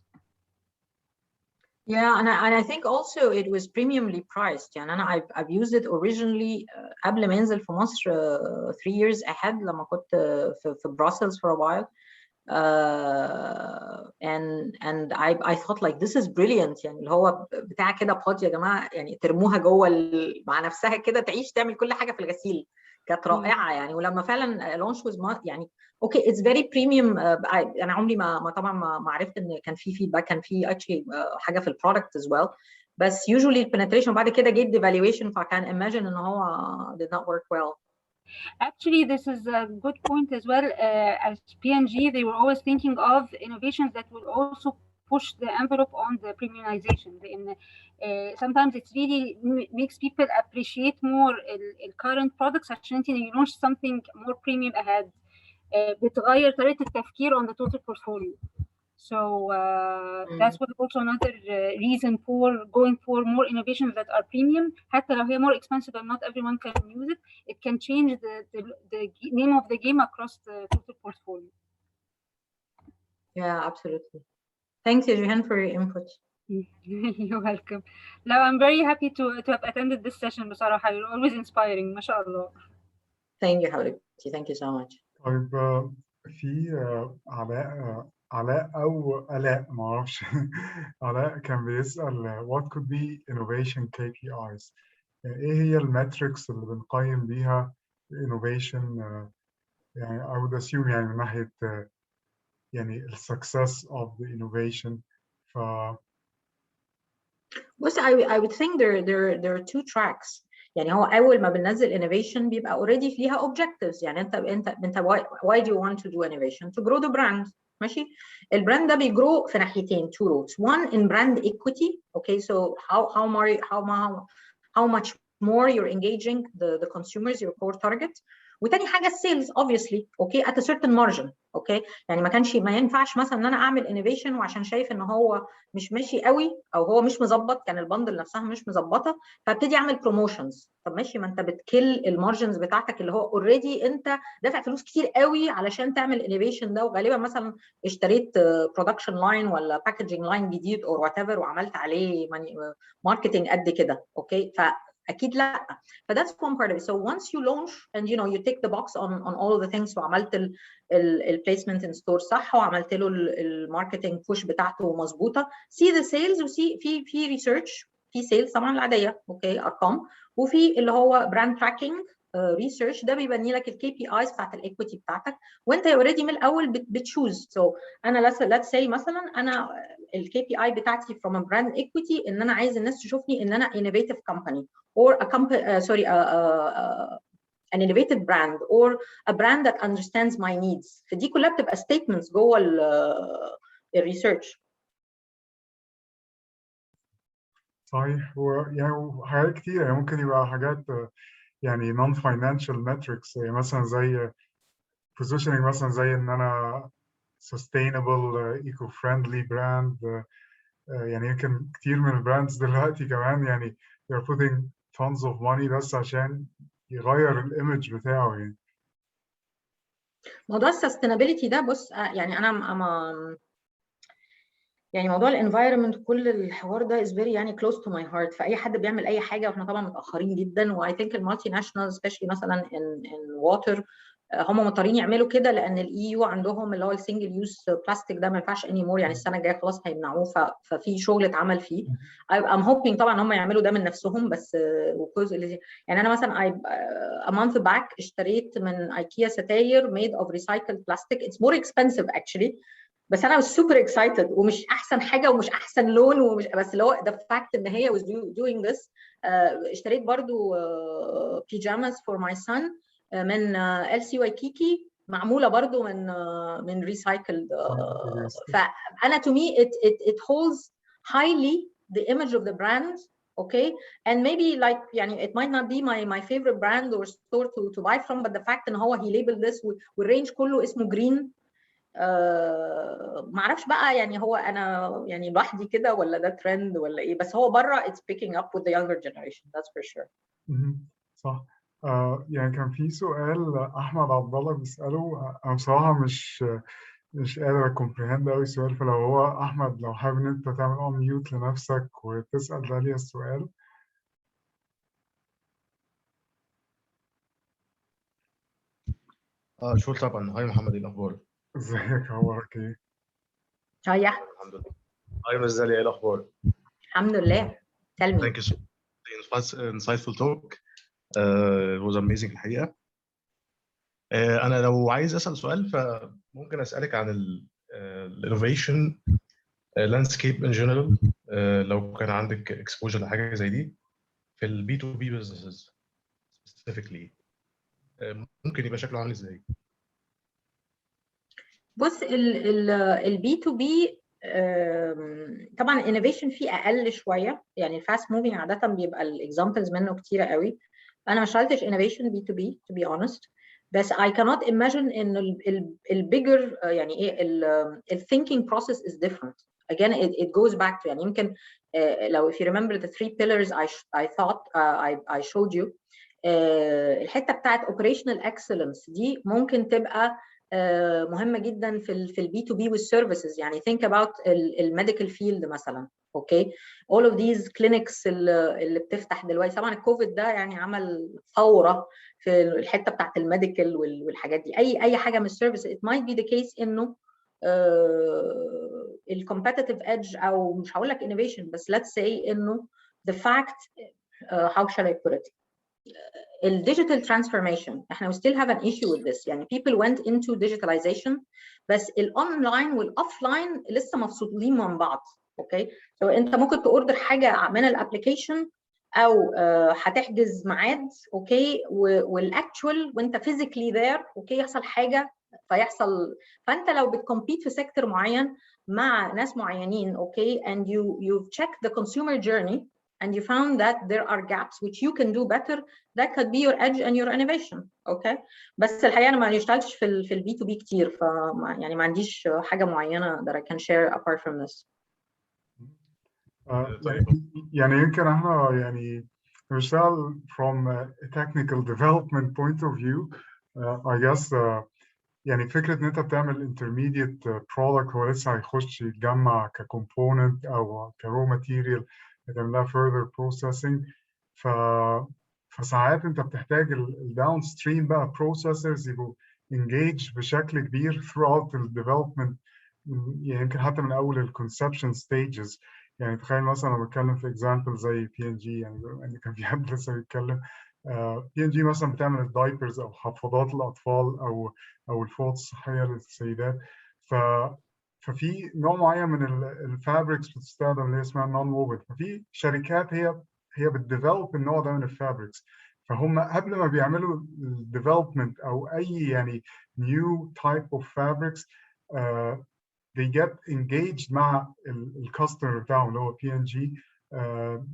Yeah, and I think also it was premiumly priced. يعني أنا I've used it originally قبل ما أنزل في مصر 3 years ahead لما كنت في Brussels for a while. And I thought like this is brilliant. يعني اللي هو بتاع كده بود يا جماعه، يعني ترموها جوه مع نفسها كده تعيش تعمل كل حاجه في الغسيل. كانت رائعه يعني. ولما فعلا لونش was يعني اوكي اتس فيري بريميوم. انا عمري ما طبعا ما عرفت ان كان في فيدباك، كان في actually حاجه في البرودكت as well. بس usually البنتريشن بعد كده جيت devaluation، فكان imagine ان هو did not work well.
Actually, this is a good point as well. As P&G, they were always thinking of innovations that will also push the envelope on the premiumization. Sometimes it really makes people appreciate more current products عشان you launch something more premium ahead. بتغير طريقة التفكير on the total portfolio. So that's what also another reason for going for more innovations that are premium. حتى لو هي more expensive and not everyone can use it, it can change the name of the game across the total portfolio.
Yeah, absolutely. Thanks, Jihan, for your input.
You're welcome. No, I'm very happy to have attended this session. بصراحة you're always inspiring. ما شاء الله.
Thank you, حبيبتي. Thank you so much.
طيب في علاء أو آلاء ما أعرفش علاء كان بيسأل what could be innovation KPIs. إيه هي الماتريكس اللي بنقيم بيها innovation؟ يعني I would assume يعني من ناحية يعني ال success of the innovation.
بص I would think there are 2 tracks. يعني هو اول ما بننزل innovation بيبقى already فيها objectives. يعني انت why do you want to do innovation? To grow the brand. ماشي. البراند ده بيجرو في ناحيتين 2 routes. One in brand equity. Okay, so how much more you're engaging the consumers, your core target. وتاني حاجه السيلز obviously اوكي at a certain margin. اوكي يعني ما ينفعش مثلا ان انا اعمل انوفيشن وعشان شايف ان هو مش ماشي قوي او هو مش مظبط، كان البندل نفسها مش مظبطه، فابتدي اعمل بروموشنز. طب ماشي، ما انت بتكل المارجنز بتاعتك اللي هو اوريدي انت دافع فلوس كتير قوي علشان تعمل انوفيشن ده، وغالبا مثلا اشتريت برودكشن لاين ولا باكجينج لاين جديد اور وات ايفر وعملت عليه ماركتنج قد كده. اوكي اكيد لا. فذاتس one part of it. So once you launch and you take the box on all of the things وعملت البليسمنت ان ستور صح وعملت له الماركتنج بوش بتاعته مظبوطه، see the sales وسي في ريسيرش، في سيلز طبعا العاديه اوكي ارقام، وفي اللي هو براند تراكنج ريسيرش ده بيبني لك الكي بي ايز بتاعت الايكويتي بتاعتك وانت اوريدي من الاول بتشوز. سو انا let's say مثلا انا الكي بي اي بتاعتي from a brand equity ان انا عايز الناس تشوفني ان انا innovative company or a company an innovative brand or a brand that understands my needs. فدي كلها بتبقى statements جوه الريسيرش.
صحيح. يعني حاجات كتير، يعني ممكن يبقى حاجات يعني non financial metrics، يعني مثلا زي positioning، مثلا زي ان انا sustainable eco friendly brand. يعني يمكن كتير من البراندز دلوقتي كمان يعني they're putting tons of money بس عشان يغير الايمج بتاعه يعني.
موضوع السستينابيلتي ده، بص يعني يعني موضوع الانفايرمنت كل الحوار ده is very يعني close to my heart. فاي حد بيعمل اي حاجه، واحنا طبعا متاخرين جدا، و I think المالتي ناشونال especially مثلا in water هم مضطرين يعملوا كده، لان الاي يو عندهم اللي هو السنجل يوز بلاستيك ده ما ينفعش اني مور، يعني السنه الجايه خلاص هيمنعوه. ففي شغل اتعمل فيه. I'm hoping طبعا هم يعملوا ده من نفسهم، بس يعني انا مثلا a month back اشتريت من ايكيا ستاير made of recycled plastic. It's more expensive actually، بس انا سوبر اكسايتد، ومش احسن حاجه ومش احسن لون ومش بس اللي هو the fact ان هي was doing this. اشتريت برضو بيجامز for my son من LC وايكيكي، معموله برضو من ريسايكلد. فانا to me it holds highly the image of the brand. Okay, and maybe like يعني it might not be my favorite brand or store to buy from, but the fact ان هو he labeled this والرينج كله اسمه جرين. ما اعرفش بقى يعني هو انا يعني لوحدي كده ولا ده ترند ولا ايه، بس هو بره it's picking up with the younger generation, that's for sure.
صح. يعني كان في سؤال احمد عبد الله بيساله، انا بصراحه مش قادر اكمبريهند قوي السؤال، فلو هو احمد لو حابب ان انت تعمل ميوت لنفسك وتسال داليا السؤال.
شو طبعا. هاي محمد، ايه الاخبار؟
ازيك، اخبارك ايه؟
هاي يا احمد.
الحمد لله. هاي مس داليا، ايه الاخبار؟
الحمد لله. tell me.
Thank you so much. Insightful talk. It was amazing الحقيقة. أنا لو عايز أسأل سؤال فممكن أسألك عن الانوفيشن لاندسكيب ان جنرال، لو كان عندك اكسبوجر لحاجة زي دي في البي تو بي بزنسز سبيسيفيكلي، ممكن يبقى شكله عامل ازاي؟
بص البي تو بي طبعا الانوفيشن فيه اقل شويه، يعني الفاست موفينج عاده بيبقى الاكزامبلز منه كتيره قوي. انا ما اشتغلتش انوفيشن بي تو بي to be honest، بس I cannot imagine ان البيجر يعني ايه الثينكينج process is different. Again it goes back to يعني يمكن لو if you remember the three pillars I thought I showed you، الحته بتاعت operational excellence دي ممكن تبقى مهمه جدا في البي تو بي والسيرفيسز. يعني think about الميديكال فيلد مثلا. اوكي، all of these clinics اللي بتفتح دلوقتي، طبعا الكوفيد ده يعني عمل ثوره في الحته بتاعت الميديكال والحاجات دي. اي حاجه من السيرفيس it might be the case انه الكومبetitive edge، او مش هقول لك innovation بس let's say انه the fact how shall I put it، الديجيتال ترانسفورميشن احنا we still have an issue with this. يعني people went into digitalization، بس الاونلاين والاوفلاين لسه مفصولين من بعض. اوكي، سو انت ممكن تاوردر حاجه من الابلكيشن او هتحجز ميعاد، اوكي، والاكتوال وانت فيزيكلي ذير، اوكي، يحصل حاجه فيحصل. فانت لو بتكمبيت في سيكتور معين مع ناس معينين، اوكي، and you've checked the consumer journey and you found that there are gaps which you can do better, that could be your edge and your innovation. okay، بس الحقيقه انا ما اشتغلتش في البي تو بي كتير، ف يعني ما عنديش حاجه معينه that I can share apart from this.
يعني يمكن احنا يعني بنشتغل from a technical development point of view. I guess يعني فكرة إن أنت بتعمل intermediate product هو لسه هيخش يتجمع كcomponent أو كraw material هتعملها further processing. فساعات أنت بتحتاج ال downstream بقى processors يبقوا engaged بشكل كبير throughout the development، يعني يمكن حتى من أول ال conception stages. يعني تخيل مثلا أنا بتكلم في example زي P&G، يعني كان في حد لسه بيتكلم P&G مثلا بتعمل الدايبرز أو حفاضات الأطفال أو الفوط الصحية للسيدات. ففي نوع معين من الفابريكس بتستخدم اللي اسمها نون ووفن. ففي شركات هي بتديفلوب النوع ده من الفابريكس، فهم قبل ما بيعملوا الديفلوبمنت او اي يعني نيو تايب اوف فابريكس they get engaged مع الكاستمر بتاعهم اللي هو P&G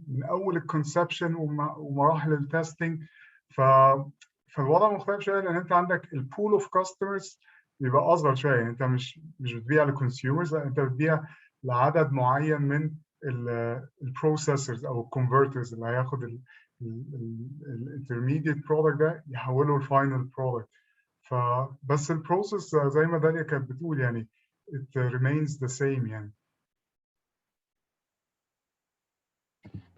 من اول الكونسبشن ومراحل التستنج. فالوضع مختلف شويه لان انت عندك البول اوف كاستمرز بيبقى اصغر شويه. يعني انت مش بتبيع للكونسيومرز، لا انت بتبيع لعدد معين من البروسيسورز او الكونفرترز اللي هياخد الانترميديت برودكت ده يحوله لفاينل برودكت. فبس البروسيس زي ما داليا كانت بتقول يعني it remains the same يعني.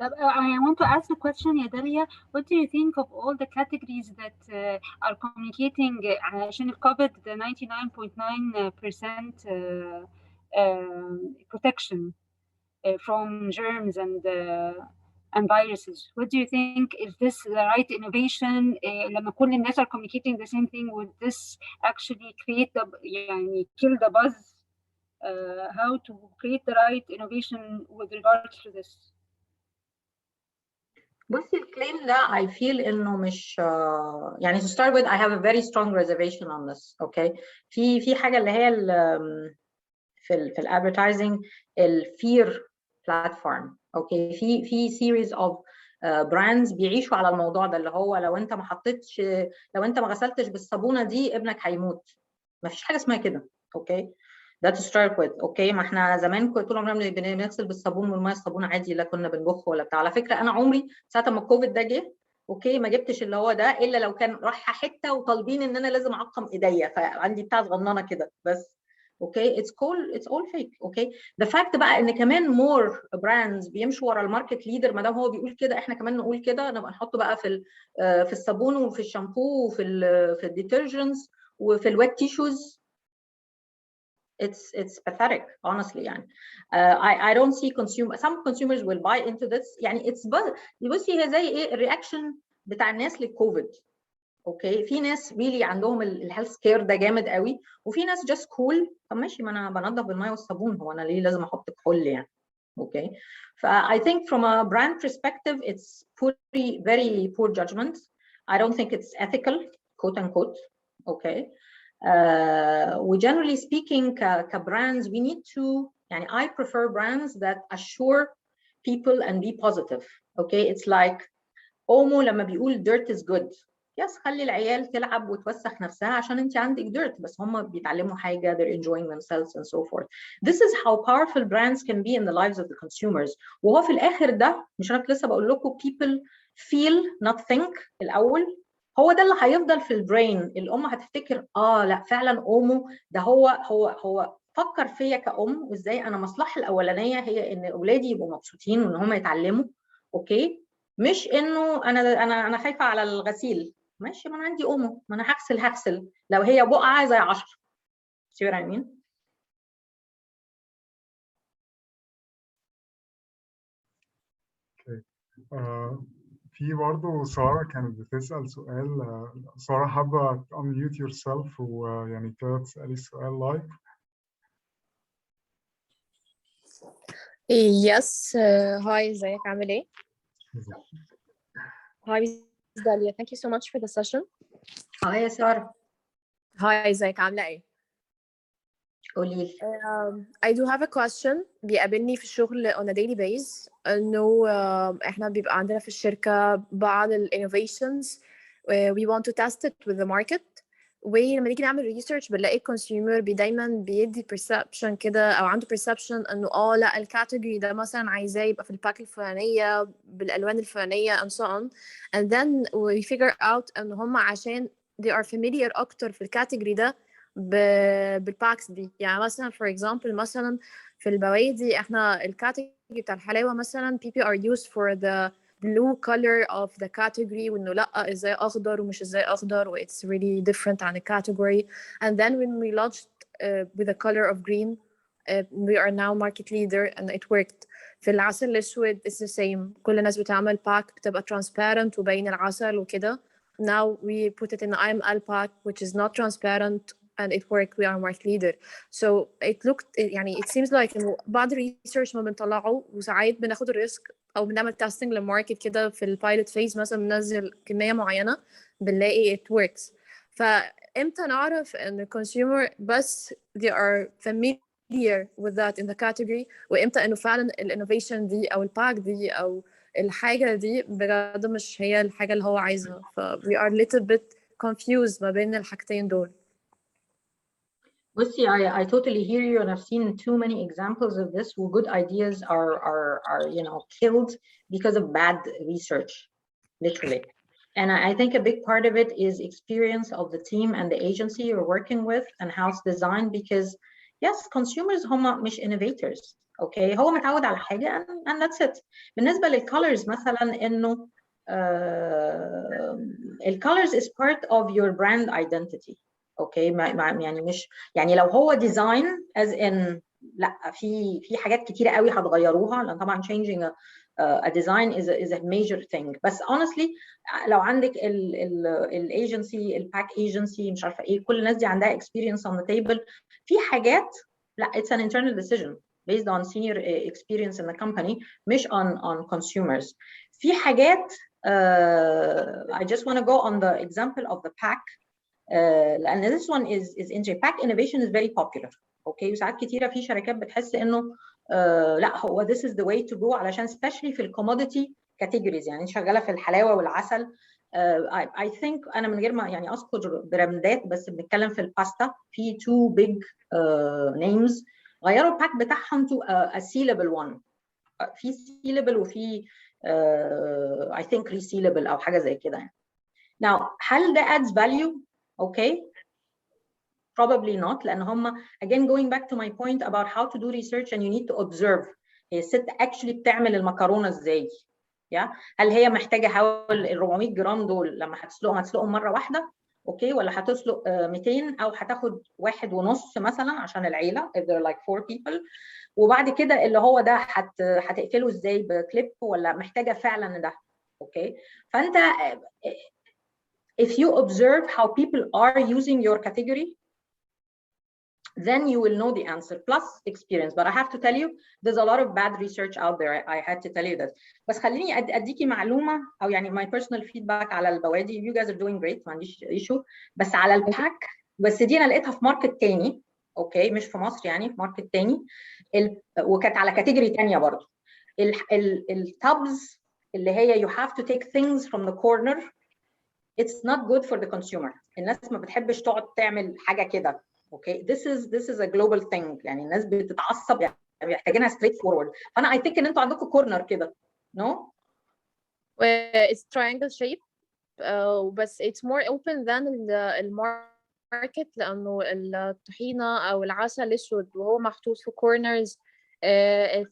I want to ask a question, Dahlia. What do you think of all the categories that are communicating عشان COVID the 99.9% protection from germs and viruses? What do you think? Is this the right innovation? لما كل الناس are communicating the same thing, would this actually create the يعني kill the buzz? How to create the right innovation with regards to this?
بصي الكليم ده I feel انه مش يعني to start with I have a very strong reservation on this. Okay, في حاجه اللي هي في الادفرتايزنج الفير بلاتفورم. اوكي في series of براندز بيعيشوا على الموضوع ده اللي هو لو انت ما غسلتش بالصابونه دي ابنك هيموت. ما فيش حاجه اسمها كده. اوكي ده to start with. اوكي ما احنا زمان طول عمرنا بنغسل بالصابون والميه الصابون عادي، لا كنا بنبخ ولا بتاع. على فكره انا عمري ساعه ما الكوفيد ده جه اوكي ما جبتش اللي هو ده الا لو كان رايحه حته وطالبين ان انا لازم اعقم ايديا، فعندي بتاع صغننه كده بس. اوكي it's all fake. اوكي the fact بقى ان كمان more brands بيمشوا ورا الماركت ليدر، ما دام هو بيقول كده احنا كمان نقول كده، نبقى نحطه بقى في الصابون وفي الشامبو وفي الديترجنتس وفي الويت تيشوز. It's pathetic honestly يعني. I don't see some consumers will buy into this يعني. بصي هي زي ايه الرياكشن بتاع الناس للكوفيد. اوكي في ناس really عندهم الهيلث كير ده جامد قوي، وفي ناس just cool. طب ماشي ما انا بنضف بالميه والصابون، هو انا ليه لازم احط كحول يعني؟ اوكي I think from a brand perspective it's very poor judgment. I don't think it's ethical quote unquote. Okay generally speaking كbrands we need to يعني I prefer brands that assure people and be positive. Okay it's like اومو لما بيقول dirt is good. يس خلي العيال تلعب وتوسخ نفسها عشان انت عندك dirt، بس هم بيتعلموا حاجه they're enjoying themselves and so forth. This is how powerful brands can be in the lives of the consumers. وهو في الاخر ده مش انا لسه بقول لكم people feel not think الاول، هو ده اللي هيفضل في البرين. الام هتفتكر لا فعلا اومو ده هو فكر فيا كأم، وازاي انا مصلحتي الاولانيه هي ان اولادي يبقوا مبسوطين وان هم يتعلموا. اوكي مش انه انا خايفه على الغسيل. ماشي ما انا عندي اومو، ما انا هغسل لو هي بقعه زي 10. see what I mean؟
في برضه سارة كانت بتسأل سؤال. سارة حابة unmute yourself ويعني كده تسألي السؤال لايف.
Yes. Hi, ازيك عامل ايه؟ Hi, Dahlia. Thank you so much for the session.
Hi يا سارة.
Hi, ازيك عاملة ايه؟
قولي لي.
I do have a question. بيقابلني في الشغل on a daily basis انه احنا بيبقى عندنا في الشركة بعض ال innovations we want to test it with the market. ولما نيجي نعمل ريسيرش بنلاقي الكونسيومر دايما بيدي perception كده او عنده perception انه لا الكاتيجوري ده مثلا عايزاه يبقى في الباك الفلانيه بالالوان الفلانيه and so on, and then we figure out ان هم عشان they are familiar اكتر في الكاتيجوري ده بالباكس دي. يعني مثلا for example مثلا في البوايدي احنا الكاتيجوري بتاع الحلاوه مثلا people are used for the blue color of the category وإنه لأ إزاي أخضر ومش إزاي أخضر و it's really different عن category. And then when we launched with the color of green we are now market leader and it worked. في العسل الأسود it's the same. كل الناس بتعمل pack بتبقى transparent وبين العسل وكده. Now we put it in the IML pack which is not transparent and it worked. We are market leader. So it looked يعني it seems like إنه بعض research ما بنطلعه وساعات بناخد الريسك او بنعمل تيستنج للماركت كده في البايلوت فيز مثلا بننزل كميه معينه بنلاقي it works. فامتى نعرف ان الكونسيومر بس they are familiar clear with that in the category وامتى انه فعلا الانوفيشن دي او الباك دي او الحاجه دي بجد مش هي الحاجه اللي هو عايزها. ف we are little bit confused ما بين الحاجتين دول.
بصي, I totally hear you, and I've seen too many examples of this where good ideas are you know, killed because of bad research, literally. And I think a big part of it is experience of the team and the agency you're working with and house design, because yes, consumers هم مش innovators. Okay, هو متعود على حاجة and that's it. بالنسبة للcolors مثلا إنه الcolors is part of your brand identity. اوكي, يعني مش يعني لو هو ديزاين as in لا, في حاجات كتيره قوي هتغيروها, لان طبعا changing a design is a major thing. بس honestly لو عندك الايجنسي, الباك ايجنسي, مش عارفه ايه, كل الناس دي عندها experience on the table. في حاجات لا, it's an internal decision based on senior experience in the company, مش on consumers. في حاجات I just want to go on the example of the pack. لأن this one is interesting. Pack innovation is very popular. Okay, وساعات كتيرة في شركات بتحس إنه لا, هو this is the way to go, علشان especially في الcommodity categories. يعني شغالة في الحلاوة والعسل. I think أنا من غير ما يعني أذكر براندات, بس بنتكلم في الباستا في two big names غيروا الباك بتاعهم to a sealable one. في sealable وفي I think resealable أو حاجة زي كده يعني. Now, هل ده adds value? Okay, probably not, لأن هم again going back to my point about how to do research and you need to observe هي الست actually بتعمل المكرونة ازاي. yeah? هل هي محتاجة حوالي ال 400 جرام دول لما هتسلقهم مرة واحدة, اوكي, ولا هتسلق 200 او هتاخد 1.5 مثلا عشان العيلة if they're like 4 people, وبعد كده اللي هو ده هتقفله ازاي بكليب, ولا محتاجة فعلا ده. اوكي, فانت if you observe how people are using your category, then you will know the answer, plus experience. But I have to tell you, there's a lot of bad research out there. I had to tell you that. بس خليني أديكي معلومة أو يعني my personal feedback على البوادي. You guys are doing great, ما عنديش issue. بس على الباك, بس دي أنا لقيتها في ماركت تاني, أوكي, مش في مصر, يعني في ماركت تاني, وكانت على كاتيجوري تانية برضه. التابز اللي هي you have to take things from the corner, it's not good for the consumer. الناس ما بتحبش تقعد تعمل حاجة كده. Okay, this is a global thing. يعني الناس بتتعصب, يعني محتاجينها straight forward. فأنا I think إن أنتوا عندكم corner كده, no?
It's triangle shape, بس it's more open than الماركت, لأنه الطحينة أو العسل الأسود وهو محطوط في corners.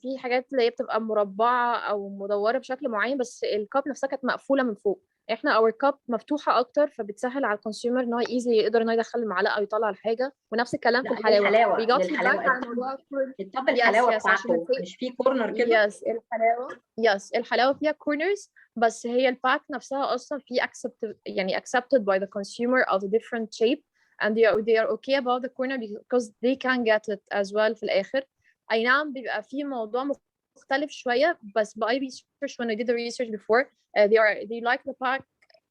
في حاجات اللي هي بتبقى مربعة أو مدورة بشكل معين, بس الكاب نفسها كانت مقفولة من فوق. احنا our cup مفتوحة أكتر, فبتسهل على الكونسيومر إن هو easy يقدر إنه يدخل المعلقة أو يطلع الحاجة. ونفس الكلام في الحلاوة.
الطب الحلاوة بتاعته مش في كورنر كده.
الحلاوة فيها corners, بس هي الباك نفسها أصلا في accepted by the consumer of a different shape, and they are okay about the corner because they can get it as well في الآخر. أي نعم بيبقى في موضوع مختلف شوية, بس by research when I did the research before they like the pack,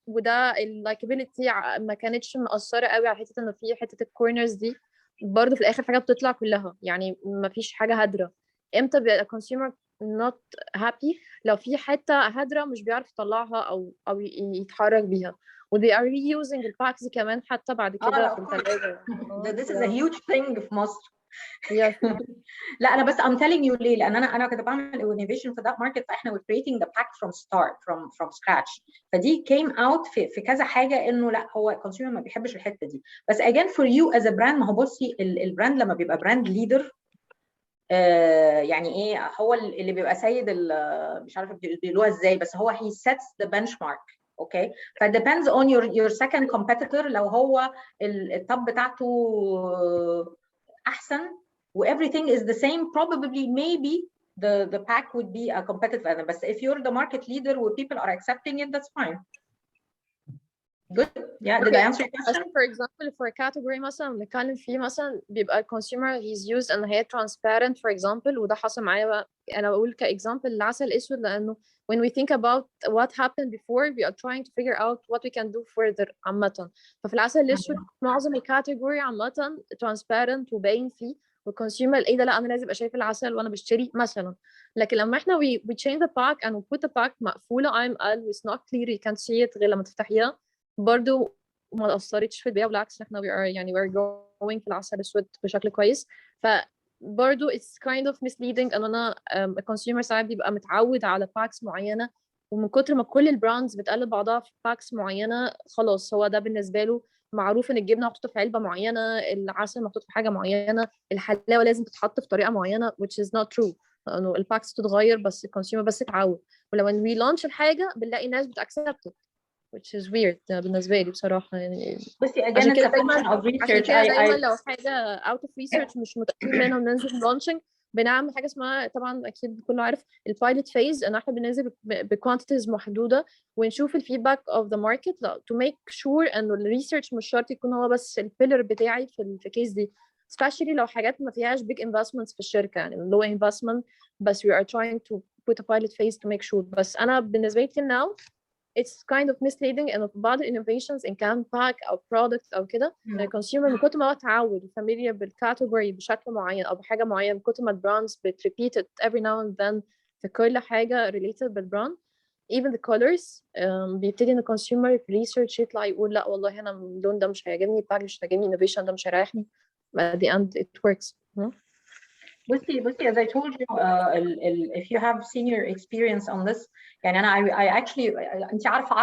وده اللايكابيلتي ما كانتش مأثرة قوي على حتة إنه في حتة الكورنرز دي. برضه في الآخر حاجة بتطلع كلها, يعني ما فيش حاجة هدرة. إمتى بيبقى consumer not happy؟ لو في حتة هدرة مش بيعرف يطلعها أو يتحرك بيها. و they are reusing الباكس دي كمان حتى بعد كده في الثلاجة.
This is a huge thing في مصر. لا انا بس I'm telling you ليه, لان انا كنت بعمل innovation في that market, فاحنا we're creating the pack from start from scratch. فدي came out في كذا حاجه انه لا, هو consumer ما بيحبش الحته دي. بس again for you as a brand, ما هو بصي البراند لما بيبقى براند ليدر, يعني ايه, هو اللي بيبقى سيد, مش عارفه بيقولوها ازاي, بس هو he sets the benchmark. اوكي, ف depends on your second competitor. لو هو التوب بتاعته احسن و everything is the same, probably maybe the pack would be a competitive element. But if you're the market leader where people are accepting it, that's fine. Good. Yeah, did I answer your question?
For example, for a category مثلا بنتكلم فيه, مثلا بيبقى consumer he's used and هي transparent for example, وده حصل معايا. أنا بقول كإكزامبل العسل الأسود, لأنه when we think about what happened before, we are trying to figure out what we can do further عامة. ففي العسل الأسود معظم الكاتيجوري عامة transparent وباين فيه, والكونسيومر ايه ده، لا انا لازم ابقى شايف العسل وانا بشتري مثلا. لكن لما احنا we change the pack and we put the pack مقفوله IML it's not clear you can't see it غير لما تفتحيها، برضو ما اثرتش في البيع، بالعكس احنا we are growing في العسل الاسود بشكل كويس. فبرضو it's kind of misleading ان انا الكونسيومر ساعات بيبقى متعود على باكس معينه، ومن كتر ما كل البراندز بتقلد بعضها في باكس معينه خلاص هو ده بالنسبه له معروف ان الجبنه محطوطه في علبه معينه، العسل محطوط في حاجه معينه، الحلاوه لازم تتحط في طريقه معينه which is not true، انه الباكس تتغير بس الكونسيومر بس اتعود. ولما we launch الحاجه بنلاقي ناس بتaccept it which is weird بالنسبه لي بصراحه يعني.
بصي again
عشان
it's
كده
a function
دايما
of research.
دايما لو حاجه out of research مش متاكدين منها وننزل launching بنعمل حاجه اسمها، طبعا اكيد كله عارف البايلوت فيز، ان احنا بننزل بكوانتيتيز محدوده ونشوف الفيدباك اوف ذا ماركت to make sure انه الريسيرش مش شرط يكون هو بس البيلر بتاعي في الكيس دي، especially لو حاجات ما فيهاش big investments في الشركه يعني low investment بس we are trying to put a pilot phase to make sure. بس انا بالنسبه لي till now it's kind of misleading انه في بعض innovations in كان pack او product او كده الكونسيومر من كتر ما هو اتعود familiar بالكاتيجوري بشكل معين او بحاجه معينه، من كتر ما البراندز بتريبيت it every now and then في كل حاجه related بالبراند even the colors بيبتدي ان الكونسيومر في research يطلع يقول لا والله انا اللون ده مش هيعجبني، الباك مش هيعجبني، innovation ده مش هيريحني. at the end it works.
بصي as I told you if you have senior experience on this يعني انا I actually انت عارفه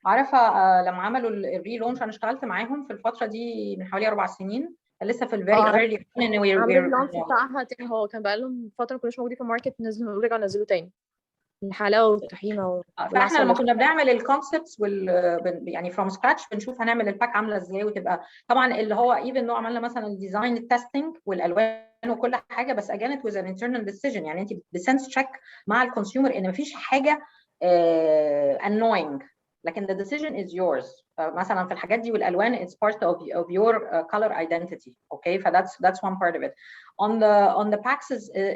عرفه لما عملوا الري لونش انا اشتغلت معاهم في الفتره دي من حوالي 4 سنين، لسه في الفيري early ان
عامل اللونش بتاعها تاني، هو كان بقى لهم فتره ما كانوش موجودين في الماركت، نزلوا رجعوا نزلوا تاني الحلاوه والطحينه
فاحنا لما كنا بنعمل الكونسبتس يعني فروم سكراتش بنشوف هنعمل الباك عامله ازاي وتبقى طبعا اللي هو ايفن لو عملنا مثلا الديزاين التستنج والالوان وكل حاجه، بس اجان it was an internal decision يعني انت بسنس تشيك مع الكونسيومر ان مفيش حاجه annoying لكن the decision is yours. مثلا في الحاجات دي والالوان it's part of your color identity. Okay, that's one part of it. On the packs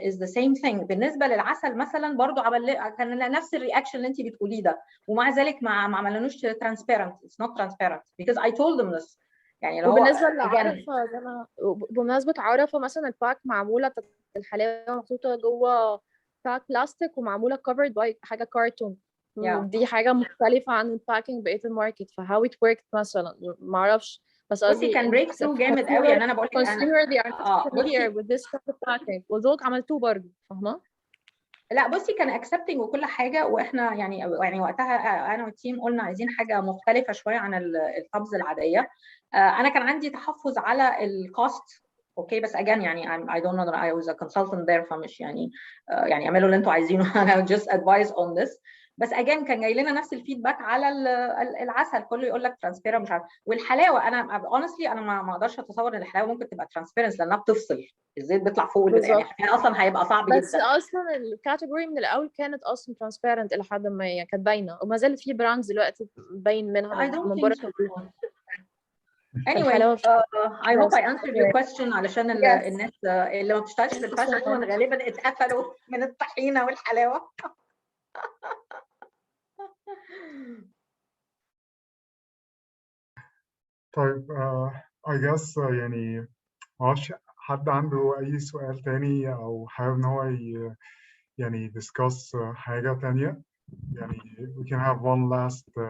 is the same thing. بالنسبه للعسل مثلا برضو كان نفس الرياكشن اللي انت بتقوليه ده، ومع ذلك ما عملناش transparent. It's not transparent because I told them this. يعني اللي هو
وبالنسبه لعرفه بمناسبه عرفه مثلا الباك معموله الحلاوه محطوطه جوه باك بلاستيك ومعموله covered by حاجه كارتون. دي حاجه مختلفه عن الباكينج بقيه الماركت، فهاو ات وركت مثلا ما اعرفش. بس
قصدي كان بريك ثرو جامد قوي يعني انا بقول لك
consumer they are not familiar with this type of packing وذوق عملتوه برضه فاهمه.
لا بصي كان اكسبتنج وكل حاجه، واحنا يعني وقتها انا والتيم قلنا عايزين حاجه مختلفه شويه عن الخبز العاديه. انا كان عندي تحفظ على الكوست. اوكي بس اجان يعني I don't know that I was a consultant there فمش يعني يعني اعملوا اللي انتوا عايزينه انا just advise on this. بس اجان كان جاي لنا نفس الفيدباك على العسل كله يقول لك ترانسبيرنت مش عارف، والحلاوه انا honestly انا ما اقدرش اتصور ان الحلاوه ممكن تبقى ترانسبيرنت لانها بتفصل الزيت بيطلع فوق يعني اصلا هيبقى صعب جدا.
بس اصلا الكاتيجوري من الاول كانت اصلا ترانسبيرنت الى حد ما يعني كانت باينه وما زالت في براندز دلوقتي باين منها من بره.
Anyway, I hope I answered your question علشان الناس اللي ما بتشتغلش في الفاشن غالبا اتقفلوا من الطحينه والحلاوه.
طيب I guess يعني معرفش حد عنده أي سؤال تاني أو حابب إن هو يعني discuss حاجة تانية يعني we can have one last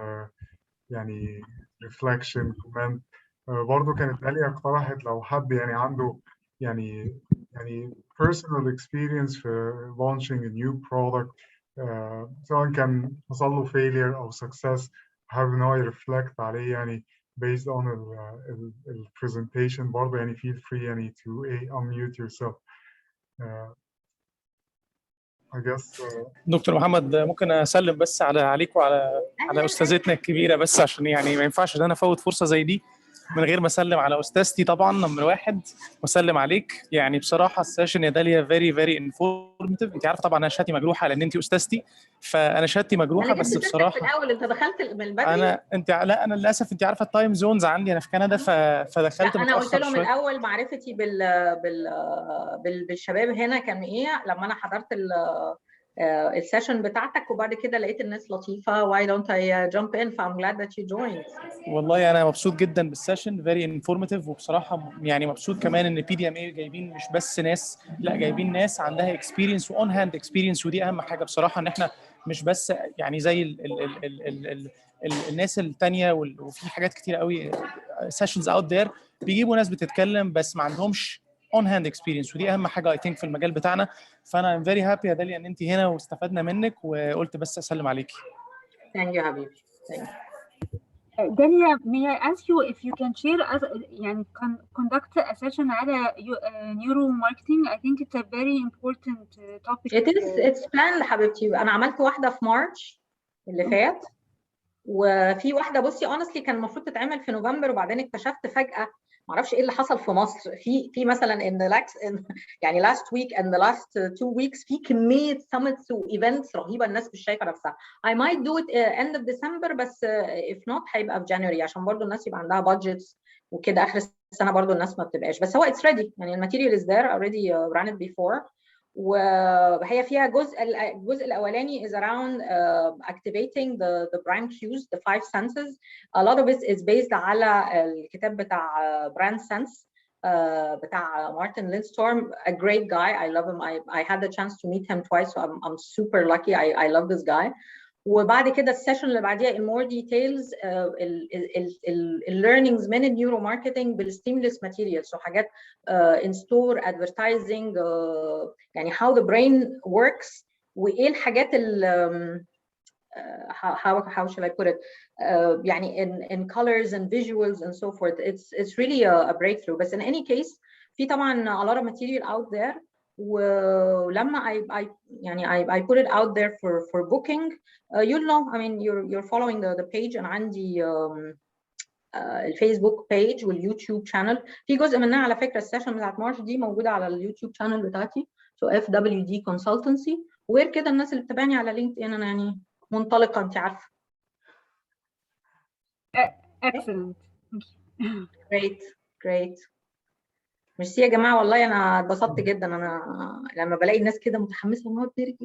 يعني reflection comment. برضه كانت داليا اقترحت لو حد يعني عنده يعني personal experience في launching a new product سواء كان حصل له failure أو success حابب إن هو يرفلكت عليه يعني based on the presentation برضه يعني feel free يعني to unmute yourself. I guess
دكتور محمد ممكن اسلم بس عليك وعلى استاذتنا الكبيره بس عشان يعني ما ينفعش ان انا افوت فرصه زي دي من غير ما اسلم على استاذتي طبعا نمبر 1 واسلم عليك. يعني بصراحه السيشن يا داليا فيري انفورماتيف. انت عارفه طبعا انا شهادتي مجروحه لان انت استاذتي فانا شهادتي مجروحه بس بصراحه
في الاول انت دخلت من البدري.
انا للاسف انت عارفه التايم زونز عندي انا في كندا فدخلت متاخر.
انا قلت لهم الاول معرفتي بالشباب هنا كان ايه لما انا حضرت السيشن بتاعتك، وبعد كده لقيت الناس لطيفه. why don't I jump in? I'm glad that you joined.
والله انا مبسوط جدا بالسيشن، فيري انفورماتيف، وبصراحه يعني مبسوط كمان ان PDMA جايبين مش بس ناس، لا جايبين ناس عندها اكسبيرينس واون هاند اكسبيرينس، ودي اهم حاجه بصراحه، ان احنا مش بس يعني زي الناس الثانيه، وفي حاجات كتير قوي سيشنز اوت ذير بيجيبوا ناس بتتكلم بس ما عندهمش اون هاند اكسبيرينس، ودي اهم حاجه اي ثينك في المجال بتاعنا. فانا ام فيري هابي يا داليا ان انت هنا واستفدنا منك، وقلت بس اسلم عليكي.
Thank you حبيبي. Thank you.
Dahlia, may I ask you if you can share us يعني conduct a session على neuro marketing? I think it's a very important topic.
It's planned حبيبتي. انا عملت واحده في مارش اللي فات، وفي واحده بصي honestly كان المفروض تتعمل في نوفمبر، وبعدين اكتشفت فجأة معرفش ايه اللي حصل في مصر، في مثلا يعني last week and the last 2 weeks في كميه summits و events رهيبه، الناس مش شايفه نفسها. I might do it end of December، بس if not هيبقى في January، عشان برضو الناس يبقى عندها budgets وكده. اخر السنه برضو الناس ما بتبقاش، بس هو it's ready يعني الماتيريال is there already run it before. وهي فيها الجزء الاولاني is around activating the prime cues, the 5 senses. A lot of it is based على الكتاب بتاع brand sense بتاع مارتن ليندستورم, a great guy. I love him. I had the chance to meet him twice, so I'm super lucky. I love this guy. وبعد كده السيشن اللي بعديها in more details learnings من النيورو ماركتنج بالستيمولس ماتيريالز وحاجات in store advertising, يعني how the brain works وايه الحاجات how shall I put it, يعني in colors and visuals and so forth. It's really a breakthrough. But in any case في طبعا a lot of material out there. ولما I put it out there for booking, you'll know. I mean, you're following the page. أنا عندي الفيسبوك بيج واليوتيوب شانل. في جزء منها على فكرة السيشن بتاعت مارش دي موجودة على اليوتيوب شانل بتاعتي، so FWD Consultancy. وغير كده الناس اللي بتتابعني على لينكد ان انا يعني منطلقة، انت عارفة.
Excellent.
Great. ميرسي يا جماعة، والله أنا اتبسطت جدا. أنا لما بلاقي الناس كده متحمسة إن هو بترجع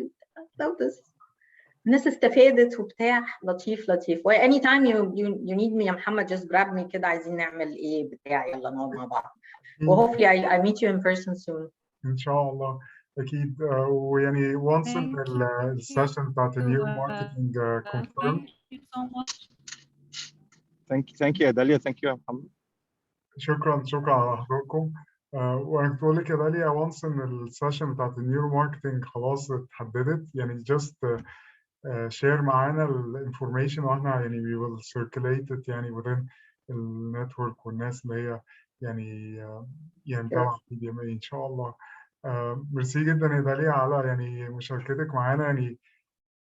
الناس استفادت وبتاع، لطيف. و anytime you need me يا محمد just grab me كده، عايزين نعمل إيه بتاع، يلا نقعد مع بعض. و hopefully I meet you in person soon.
إن شاء الله أكيد. ويعني once السيشن بتاعت النيو ماركتنج confirmed.
Thank you يا داليا. Thank you يا محمد.
شكرا على حضوركم. وانا بقول لك يا داليا once ان السيشن بتاعت النيورو ماركتنج خلاص اتحددت، يعني just share معانا الانفورميشن، واحنا يعني we will circulate it يعني within النتورك والناس اللي هي يعني طبعا PDMA ان شاء الله. ميرسي جدا يا داليا على يعني مشاركتك معانا. يعني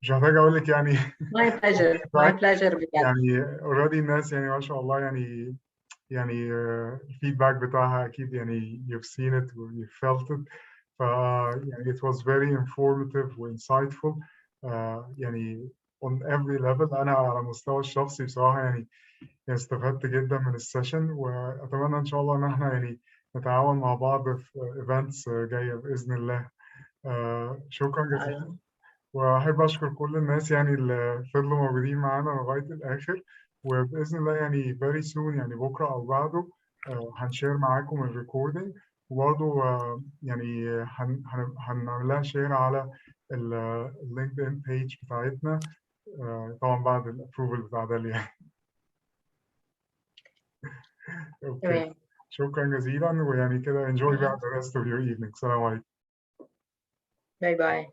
مش هحتاج اقول لك يعني
my pleasure بجد.
يعني already الناس يعني ما شاء الله يعني الفيدباك بتاعها أكيد يعني you've seen it or you felt it. يعني it was very informative و insightful يعني on every level. أنا على المستوى الشخصي بصراحة يعني استفدت جدا من السيشن، وأتمنى إن شاء الله إن احنا يعني نتعاون مع بعض في events جاية بإذن الله. شكرا جزيلا. وأحب أشكر كل الناس يعني اللي فضلوا موجودين معانا لغاية الآخر. وبإذن الله يعني very soon يعني بكرة أو بعده هنشير معاكم الريكوردينج، وبرضه يعني هنعمل لها شير على اللينكد ان بيج بتاعتنا طبعا بعد الابروفل بتاع داليا. اوكي شكرا جزيلا، ويعني كده enjoy بقى the rest of your evening. سلام عليكم.
باي باي.